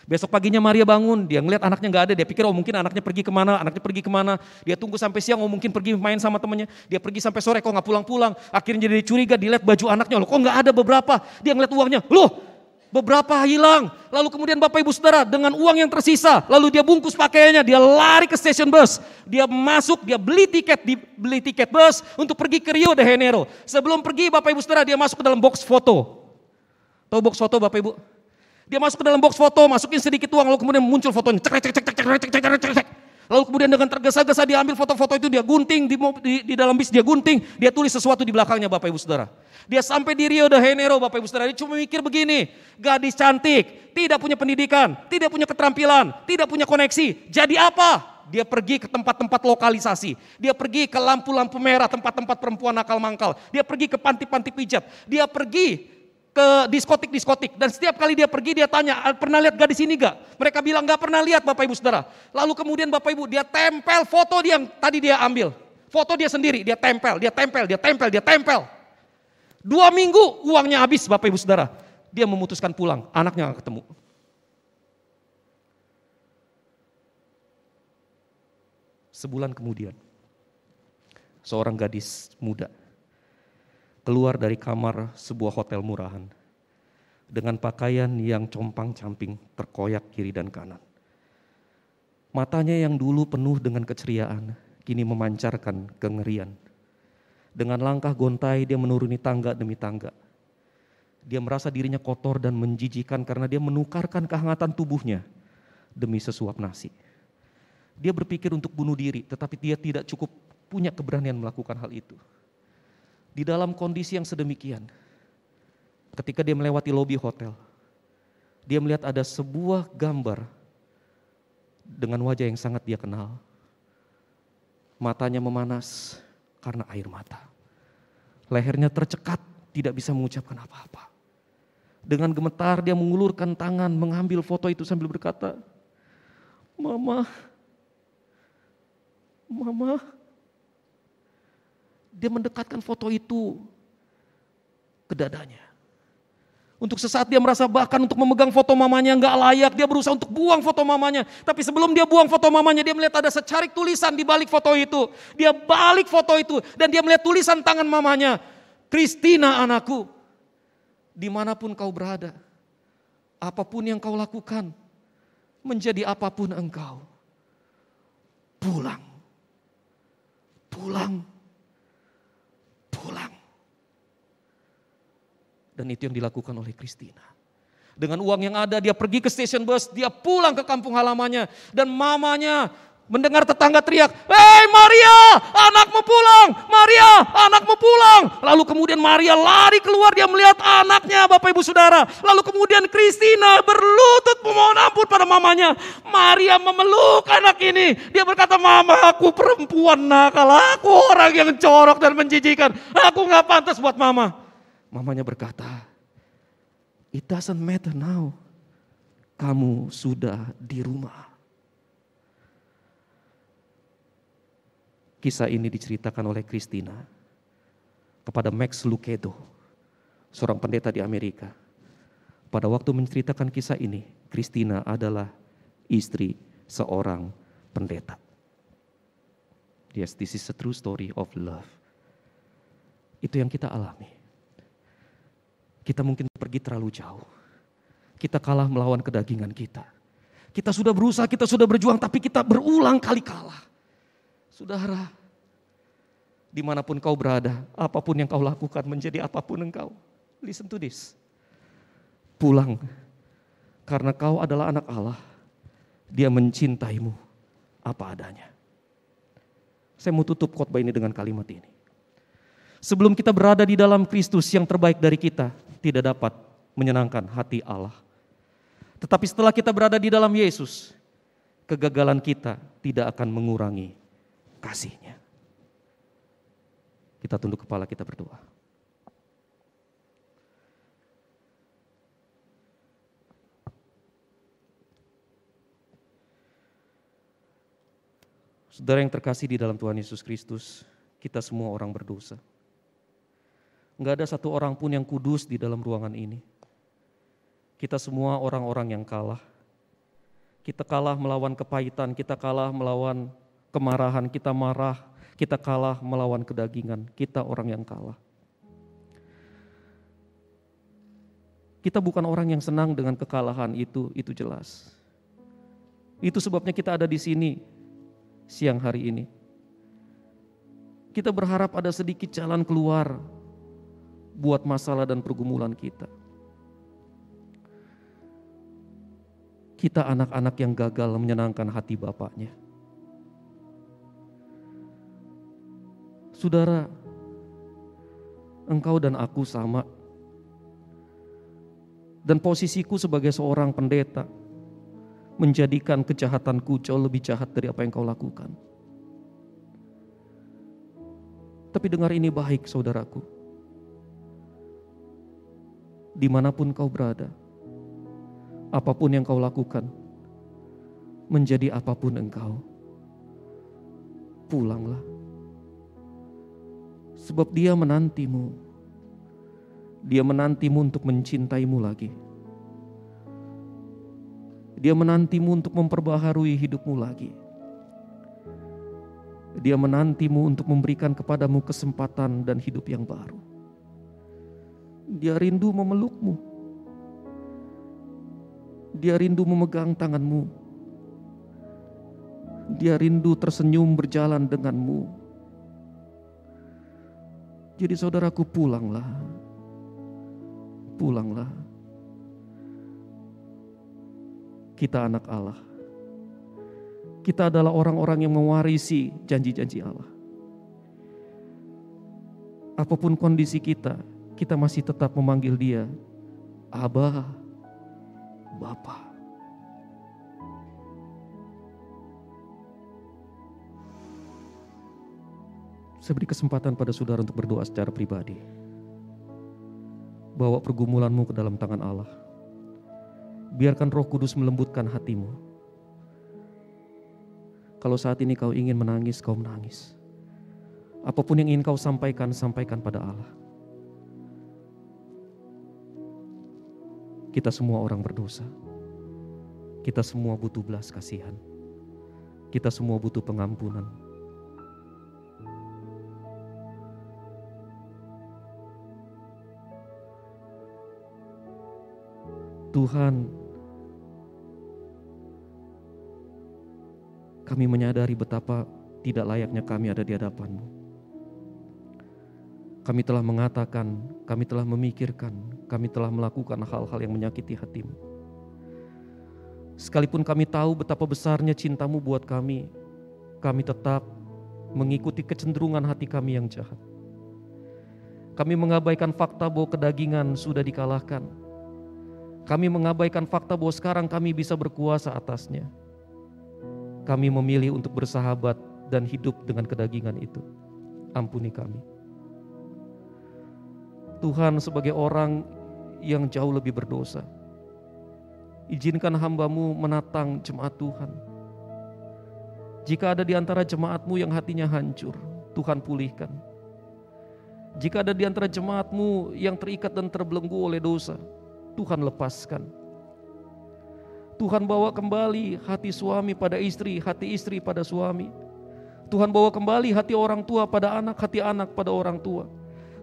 Speaker 6: Besok paginya Maria bangun, dia ngeliat anaknya gak ada, dia pikir mungkin anaknya pergi kemana, dia tunggu sampai siang, mungkin pergi main sama temannya, dia pergi sampai sore kok gak pulang-pulang, akhirnya jadi curiga, dilihat baju anaknya, loh kok gak ada beberapa, dia ngeliat uangnya, loh beberapa hilang, lalu kemudian Bapak Ibu Saudara dengan uang yang tersisa, lalu dia bungkus pakaiannya, dia lari ke stasiun bus, dia masuk, dia beli tiket bus untuk pergi ke Rio de Janeiro. Sebelum pergi Bapak Ibu Saudara, dia masuk ke dalam box foto. Tahu box foto Bapak Ibu? Dia masuk ke dalam box foto, masukin sedikit uang, lalu kemudian muncul fotonya. Cek. Lalu kemudian dengan tergesa-gesa dia ambil foto-foto itu, dia gunting di dalam bis, dia gunting, dia tulis sesuatu di belakangnya Bapak Ibu Saudara. Dia sampai di Rio de Janeiro Bapak Ibu Saudara, dia cuma mikir begini, gadis cantik, tidak punya pendidikan, tidak punya keterampilan, tidak punya koneksi. Jadi apa? Dia pergi ke tempat-tempat lokalisasi, dia pergi ke lampu-lampu merah, tempat-tempat perempuan nakal mangkal, dia pergi ke panti-panti pijat, dia pergi ke diskotik, dan setiap kali dia pergi dia tanya, pernah lihat gadis ini gak? Mereka bilang gak pernah lihat Bapak Ibu Saudara. Lalu kemudian Bapak Ibu dia tempel foto dia yang tadi dia ambil, foto dia sendiri, dia tempel. 2 minggu uangnya habis Bapak Ibu Saudara. Dia memutuskan pulang, anaknya gak ketemu. Sebulan kemudian, seorang gadis muda keluar dari kamar sebuah hotel murahan. dengan pakaian yang compang-camping, terkoyak kiri dan kanan. Matanya yang dulu penuh dengan keceriaan, kini memancarkan kengerian. Dengan langkah gontai dia menuruni tangga demi tangga. Dia merasa dirinya kotor dan menjijikan karena dia menukarkan kehangatan tubuhnya demi sesuap nasi. Dia berpikir untuk bunuh diri, tetapi dia tidak cukup punya keberanian melakukan hal itu. Di dalam kondisi yang sedemikian, ketika dia melewati lobi hotel, dia melihat ada sebuah gambar dengan wajah yang sangat dia kenal. Matanya memanas karena air mata. Lehernya tercekat, tidak bisa mengucapkan apa-apa. Dengan gemetar dia mengulurkan tangan, mengambil foto itu sambil berkata, "Mama, Mama." Dia mendekatkan foto itu ke dadanya. Untuk sesaat dia merasa bahkan untuk memegang foto mamanya nggak layak. Dia berusaha untuk buang foto mamanya. Tapi sebelum dia buang foto mamanya, dia melihat ada secarik tulisan di balik foto itu. Dia balik foto itu dan dia melihat tulisan tangan mamanya. "Christina anakku, dimanapun kau berada, apapun yang kau lakukan, menjadi apapun engkau, pulang, pulang, pulang." Dan itu yang dilakukan oleh Christina. Dengan uang yang ada dia pergi ke stasiun bus, dia pulang ke kampung halamannya. Dan mamanya mendengar tetangga teriak, "Hei Maria, anakmu pulang, Maria, anakmu pulang." Lalu kemudian Maria lari keluar, dia melihat anaknya, Bapak Ibu Saudara. Lalu kemudian Christina berlutut memohon ampun pada mamanya. Maria memeluk anak ini. Dia berkata, "Mama, aku perempuan nakal, aku orang yang corok dan menjijikan. Aku gak pantas buat mama." Mamanya berkata, "It doesn't matter now. Kamu sudah di rumah." Kisah ini diceritakan oleh Christina kepada Max Lucado, seorang pendeta di Amerika. Pada waktu menceritakan kisah ini, Christina adalah istri seorang pendeta. Yes, this is a true story of love. Itu yang kita alami. Kita mungkin pergi terlalu jauh. Kita kalah melawan kedagingan kita. Kita sudah berusaha, kita sudah berjuang, tapi kita berulang kali kalah. Saudara, dimanapun kau berada, apapun yang kau lakukan, menjadi apapun engkau. Listen to this. Pulang, karena kau adalah anak Allah. Dia mencintaimu apa adanya. Saya mau tutup khotbah ini dengan kalimat ini. Sebelum kita berada di dalam Kristus, yang terbaik dari kita tidak dapat menyenangkan hati Allah. Tetapi setelah kita berada di dalam Yesus, kegagalan kita tidak akan mengurangi kasih-Nya. Kita tunduk kepala, kita berdoa. Saudara yang terkasih di dalam Tuhan Yesus Kristus, kita semua orang berdosa. Enggak ada satu orang pun yang kudus di dalam ruangan ini. Kita semua orang-orang yang kalah. Kita kalah melawan kepahitan, kita kalah melawan kemarahan, kita marah, kita kalah melawan kedagingan, kita orang yang kalah. Kita bukan orang yang senang dengan kekalahan, itu jelas. Itu sebabnya kita ada di sini siang hari ini. Kita berharap ada sedikit jalan keluar buat masalah dan pergumulan kita. Kita anak-anak yang gagal menyenangkan hati Bapaknya. Saudara, engkau dan aku sama. Dan posisiku sebagai seorang pendeta menjadikan kejahatanku jauh lebih jahat dari apa yang kau lakukan. Tapi dengar ini baik, saudaraku. Dimanapun kau berada, apapun yang kau lakukan, menjadi apapun engkau, pulanglah. Sebab Dia menantimu. Dia menantimu untuk mencintaimu lagi. Dia menantimu untuk memperbaharui hidupmu lagi. Dia menantimu untuk memberikan kepadamu kesempatan dan hidup yang baru. Dia rindu memelukmu. Dia rindu memegang tanganmu. Dia rindu tersenyum berjalan denganmu. Jadi saudaraku, pulanglah. Pulanglah. Kita anak Allah. Kita adalah orang-orang yang mewarisi janji-janji Allah. Apapun kondisi kita, kita masih tetap memanggil Dia Abba, Bapa. Saya beri kesempatan pada saudara untuk berdoa secara pribadi. Bawa pergumulanmu ke dalam tangan Allah. Biarkan Roh Kudus melembutkan hatimu. Kalau saat ini kau ingin menangis, kau menangis. Apapun yang ingin kau sampaikan, sampaikan pada Allah. Kita semua orang berdosa. Kita semua butuh belas kasihan. Kita semua butuh pengampunan. Tuhan, kami menyadari betapa tidak layaknya kami ada di hadapan-Mu. Kami telah mengatakan, kami telah memikirkan, kami telah melakukan hal-hal yang menyakiti hati-Mu. Sekalipun kami tahu betapa besarnya cinta-Mu buat kami tetap mengikuti kecenderungan hati kami yang jahat. Kami mengabaikan fakta bahwa kedagingan sudah dikalahkan. Kami mengabaikan fakta bahwa sekarang kami bisa berkuasa atasnya. Kami memilih untuk bersahabat dan hidup dengan kedagingan itu. Ampuni kami. Tuhan, sebagai orang yang jauh lebih berdosa, izinkan hamba-Mu menatang jemaat Tuhan. Jika ada di antara jemaat-Mu yang hatinya hancur, Tuhan pulihkan. Jika ada di antara jemaat-Mu yang terikat dan terbelenggu oleh dosa, Tuhan lepaskan. Tuhan bawa kembali hati suami pada istri, hati istri pada suami. Tuhan bawa kembali hati orang tua pada anak, hati anak pada orang tua.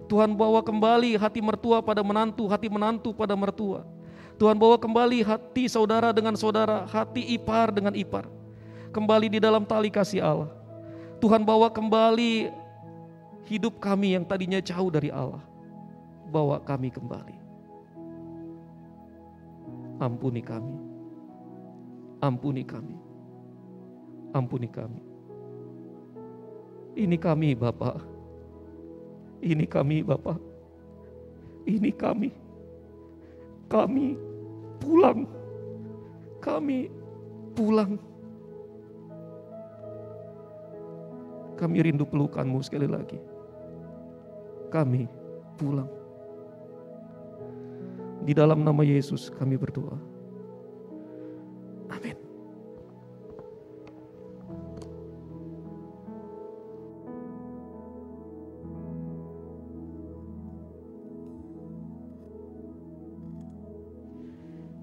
Speaker 6: Tuhan bawa kembali hati mertua pada menantu, hati menantu pada mertua. Tuhan bawa kembali hati saudara dengan saudara, hati ipar dengan ipar. Kembali di dalam tali kasih Allah. Tuhan bawa kembali hidup kami yang tadinya jauh dari Allah. Bawa kami kembali. Ampuni kami. Ampuni kami. Ampuni kami. Ini kami, Bapa. Ini kami, Bapa. Ini kami. Kami pulang. Kami pulang. Kami rindu pelukan-Mu sekali lagi. Kami pulang. Di dalam nama Yesus kami berdoa. Amin.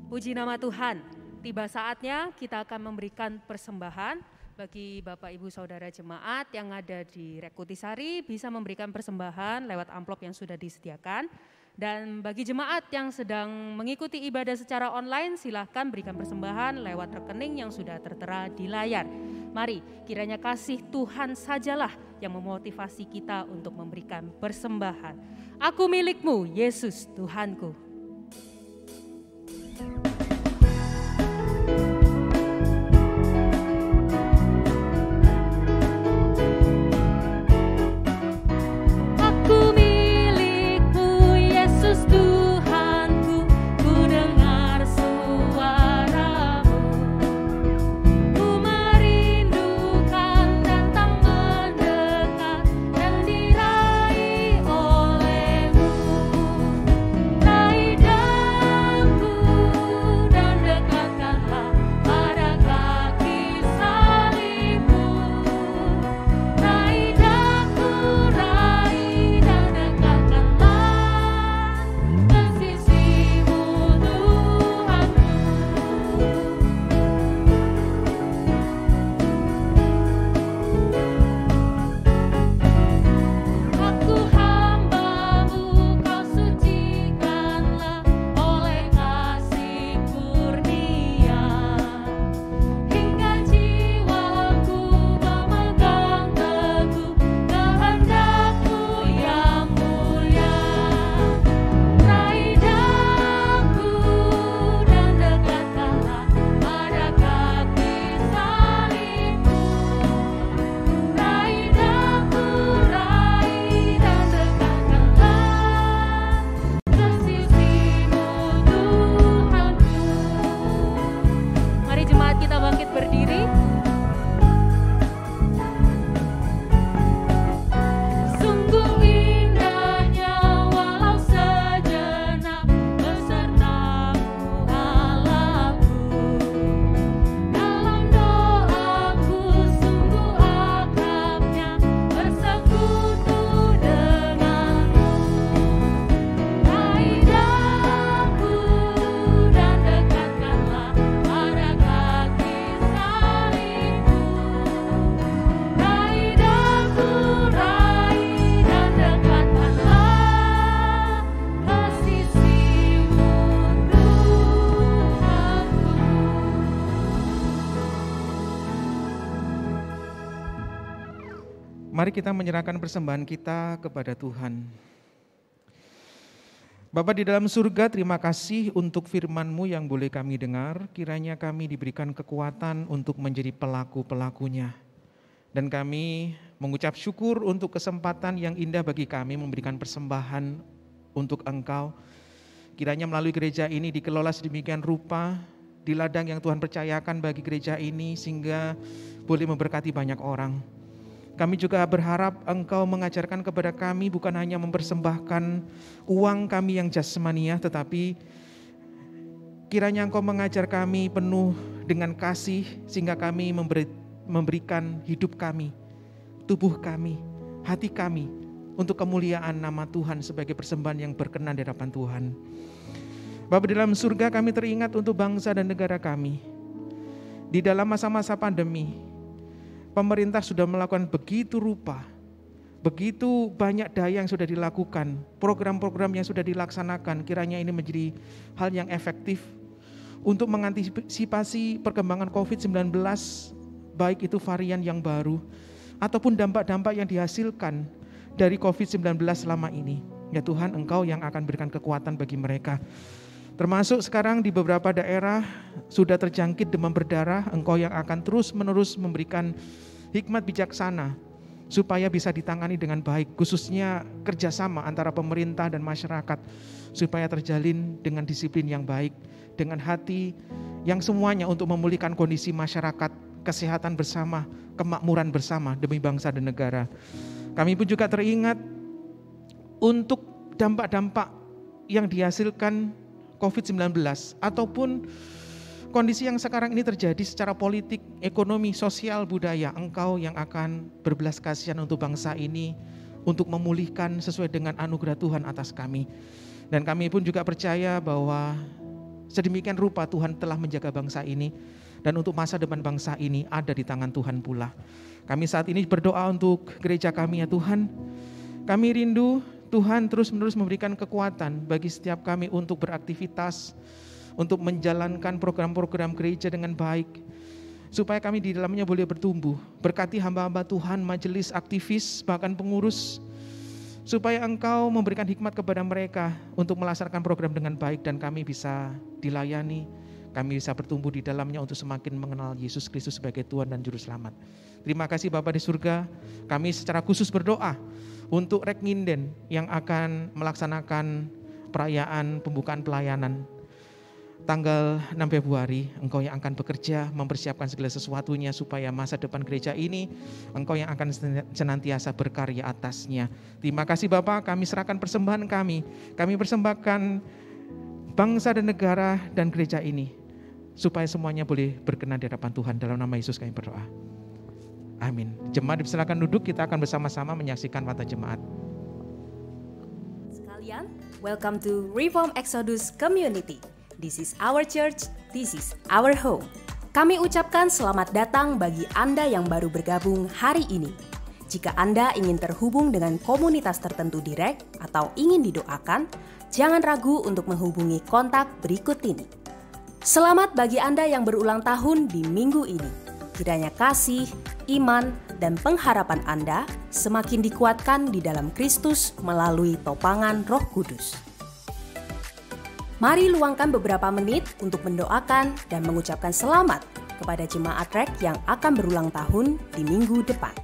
Speaker 5: Puji nama Tuhan. Tiba saatnya kita akan memberikan persembahan bagi Bapak Ibu Saudara jemaat yang ada di Rekutisari, bisa memberikan persembahan lewat amplop yang sudah disediakan. Dan bagi jemaat yang sedang mengikuti ibadah secara online, silahkan berikan persembahan lewat rekening yang sudah tertera di layar. Mari kiranya kasih Tuhan sajalah yang memotivasi kita untuk memberikan persembahan. Aku milik-Mu, Yesus Tuhanku.
Speaker 2: Diraih
Speaker 4: Mari kita menyerahkan persembahan kita kepada Tuhan. Bapa di dalam surga, terima kasih untuk firman-Mu yang boleh kami dengar. Kiranya kami diberikan kekuatan untuk menjadi pelaku-pelakunya. Dan kami mengucap syukur untuk kesempatan yang indah bagi kami memberikan persembahan untuk Engkau. Kiranya melalui gereja ini dikelola sedemikian rupa, di ladang yang Tuhan percayakan bagi gereja ini sehingga boleh memberkati banyak orang. Kami juga berharap Engkau mengajarkan kepada kami bukan hanya mempersembahkan uang kami yang jasmania, tetapi kiranya Engkau mengajar kami penuh dengan kasih sehingga kami memberikan hidup kami, tubuh kami, hati kami untuk kemuliaan nama Tuhan sebagai persembahan yang berkenan di hadapan Tuhan. Bapa di dalam surga, kami teringat untuk bangsa dan negara kami. Di dalam masa-masa pandemi, pemerintah sudah melakukan begitu rupa, begitu banyak daya yang sudah dilakukan, program-program yang sudah dilaksanakan, kiranya ini menjadi hal yang efektif untuk mengantisipasi perkembangan COVID-19, baik itu varian yang baru, ataupun dampak-dampak yang dihasilkan dari COVID-19 selama ini. Ya Tuhan, Engkau yang akan berikan kekuatan bagi mereka. Termasuk sekarang di beberapa daerah sudah terjangkit demam berdarah, Engkau yang akan terus-menerus memberikan hikmat bijaksana supaya bisa ditangani dengan baik, khususnya kerjasama antara pemerintah dan masyarakat, supaya terjalin dengan disiplin yang baik, dengan hati yang semuanya untuk memulihkan kondisi masyarakat, kesehatan bersama, kemakmuran bersama demi bangsa dan negara. Kami pun juga teringat untuk dampak-dampak yang dihasilkan COVID-19 ataupun kondisi yang sekarang ini terjadi secara politik, ekonomi, sosial, budaya. Engkau yang akan berbelas kasihan untuk bangsa ini, untuk memulihkan sesuai dengan anugerah Tuhan atas kami. Dan kami pun juga percaya bahwa sedemikian rupa Tuhan telah menjaga bangsa ini, dan untuk masa depan bangsa ini ada di tangan Tuhan pula. Kami saat ini berdoa untuk gereja kami ya Tuhan. Kami rindu Tuhan terus-menerus memberikan kekuatan bagi setiap kami untuk beraktivitas, untuk menjalankan program-program gereja dengan baik, supaya kami di dalamnya boleh bertumbuh. Berkati hamba-hamba Tuhan, majelis, aktivis, bahkan pengurus, supaya Engkau memberikan hikmat kepada mereka untuk melaksanakan program dengan baik dan kami bisa dilayani, kami bisa bertumbuh di dalamnya untuk semakin mengenal Yesus Kristus sebagai Tuhan dan Juru Selamat. Terima kasih Bapa di surga, kami secara khusus berdoa untuk Rek Nginden yang akan melaksanakan perayaan pembukaan pelayanan tanggal 6 Februari. Engkau yang akan bekerja mempersiapkan segala sesuatunya supaya masa depan gereja ini Engkau yang akan senantiasa berkarya atasnya. Terima kasih Bapak, kami serahkan persembahan kami persembahkan bangsa dan negara dan gereja ini supaya semuanya boleh berkenan di hadapan Tuhan. Dalam nama Yesus kami berdoa. Amin. Jemaat dipersilakan duduk, kita akan bersama-sama menyaksikan Wata Jemaat.
Speaker 7: Sekalian, welcome to Reform Exodus Community. This is our church, this is our home. Kami ucapkan selamat datang bagi Anda yang baru bergabung hari ini. Jika Anda ingin terhubung dengan komunitas tertentu direct atau ingin didoakan, jangan ragu untuk menghubungi kontak berikut ini. Selamat bagi Anda yang berulang tahun di minggu ini. Kiranya kasih, iman, dan pengharapan Anda semakin dikuatkan di dalam Kristus melalui topangan Roh Kudus. Mari luangkan beberapa menit untuk mendoakan dan mengucapkan selamat kepada jemaat REK yang akan berulang tahun di minggu depan.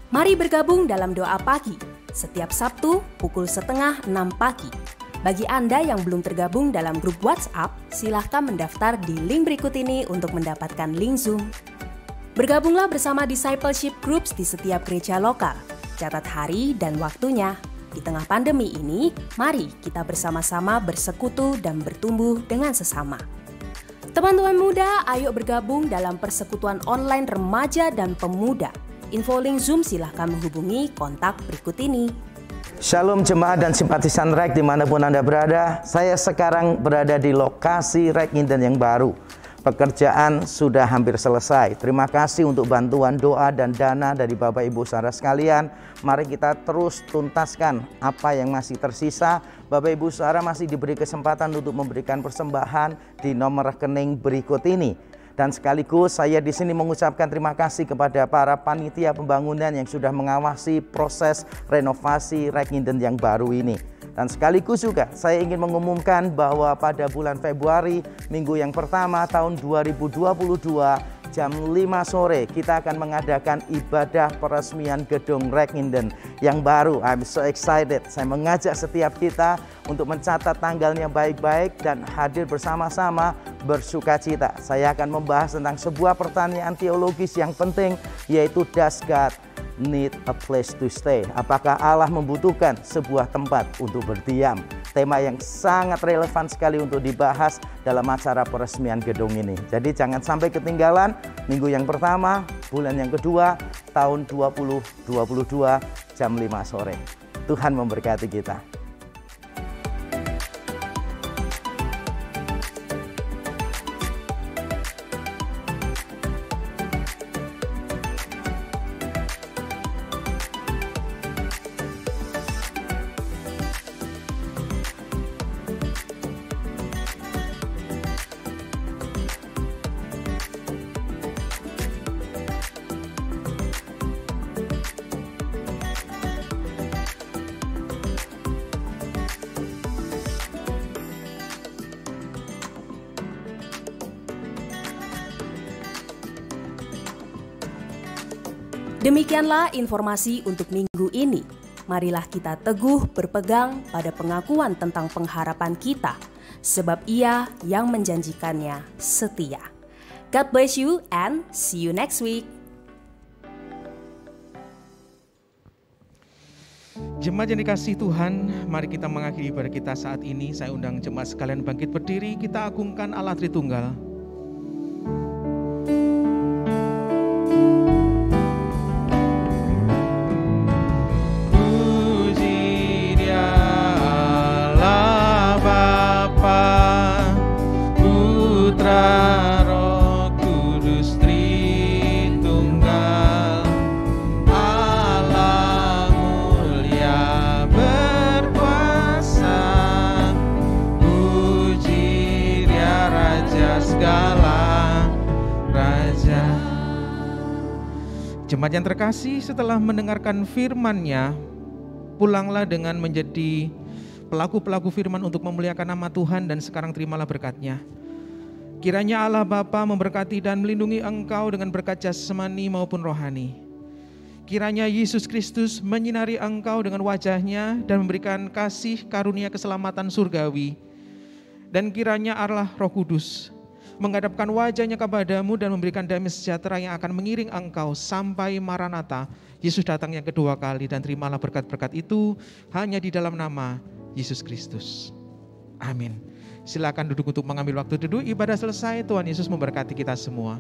Speaker 7: Mari bergabung dalam doa pagi setiap Sabtu pukul 5:30 pagi. Bagi Anda yang belum tergabung dalam grup WhatsApp, silahkan mendaftar di link berikut ini untuk mendapatkan link Zoom. Bergabunglah bersama discipleship groups di setiap gereja lokal. Catat hari dan waktunya. Di tengah pandemi ini, mari kita bersama-sama bersekutu dan bertumbuh dengan sesama. Teman-teman muda, ayo bergabung dalam persekutuan online remaja dan pemuda. Info link Zoom silahkan menghubungi kontak berikut ini.
Speaker 8: Shalom jemaat dan simpatisan REK dimanapun Anda berada. Saya sekarang berada di lokasi Rek Nginden yang baru. Pekerjaan sudah hampir selesai. Terima kasih untuk bantuan doa dan dana dari Bapak Ibu saudara sekalian. Mari kita terus tuntaskan apa yang masih tersisa. Bapak Ibu saudara masih diberi kesempatan untuk memberikan persembahan di nomor rekening berikut ini. Dan sekaligus saya di sini mengucapkan terima kasih kepada para panitia pembangunan yang sudah mengawasi proses renovasi Rekinden yang baru ini. Dan sekaligus juga saya ingin mengumumkan bahwa pada bulan Februari, minggu yang pertama tahun 2022, jam 5 sore kita akan mengadakan ibadah peresmian gedung Rekinden yang baru. I'm so excited. Saya mengajak setiap kita untuk mencatat tanggalnya baik-baik dan hadir bersama-sama bersukacita. Saya akan membahas tentang sebuah pertanyaan teologis yang penting, yaitu does God need a place to stay? Apakah Allah membutuhkan sebuah tempat untuk berdiam? Tema yang sangat relevan sekali untuk dibahas dalam acara peresmian gedung ini. Jadi jangan sampai ketinggalan minggu yang pertama, bulan yang kedua, tahun 2022, jam 5 sore. Tuhan memberkati kita.
Speaker 7: Demikianlah informasi untuk minggu ini. Marilah kita teguh berpegang pada pengakuan tentang pengharapan kita, sebab Ia yang menjanjikannya setia. God bless you and see you next week.
Speaker 4: Jemaat yang dikasihi Tuhan, mari kita mengakhiri ibadah kita saat ini. Saya undang jemaat sekalian bangkit berdiri, kita agungkan Allah Tritunggal. Jemaat yang terkasih, setelah mendengarkan firman-Nya, pulanglah dengan menjadi pelaku-pelaku firman untuk memuliakan nama Tuhan, dan sekarang terimalah berkat-Nya. Kiranya Allah Bapa memberkati dan melindungi engkau dengan berkat jasmani maupun rohani. Kiranya Yesus Kristus menyinari engkau dengan wajah-Nya dan memberikan kasih karunia keselamatan surgawi. Dan kiranya Allah Roh Kudus menghadapkan wajah-Nya kepadamu dan memberikan damai sejahtera yang akan mengiring engkau sampai Maranatha, Yesus datang yang kedua kali. Dan terimalah berkat-berkat itu hanya di dalam nama Yesus Kristus. Amin. Silakan duduk untuk mengambil waktu duduk. Ibadah selesai. Tuhan Yesus memberkati kita semua.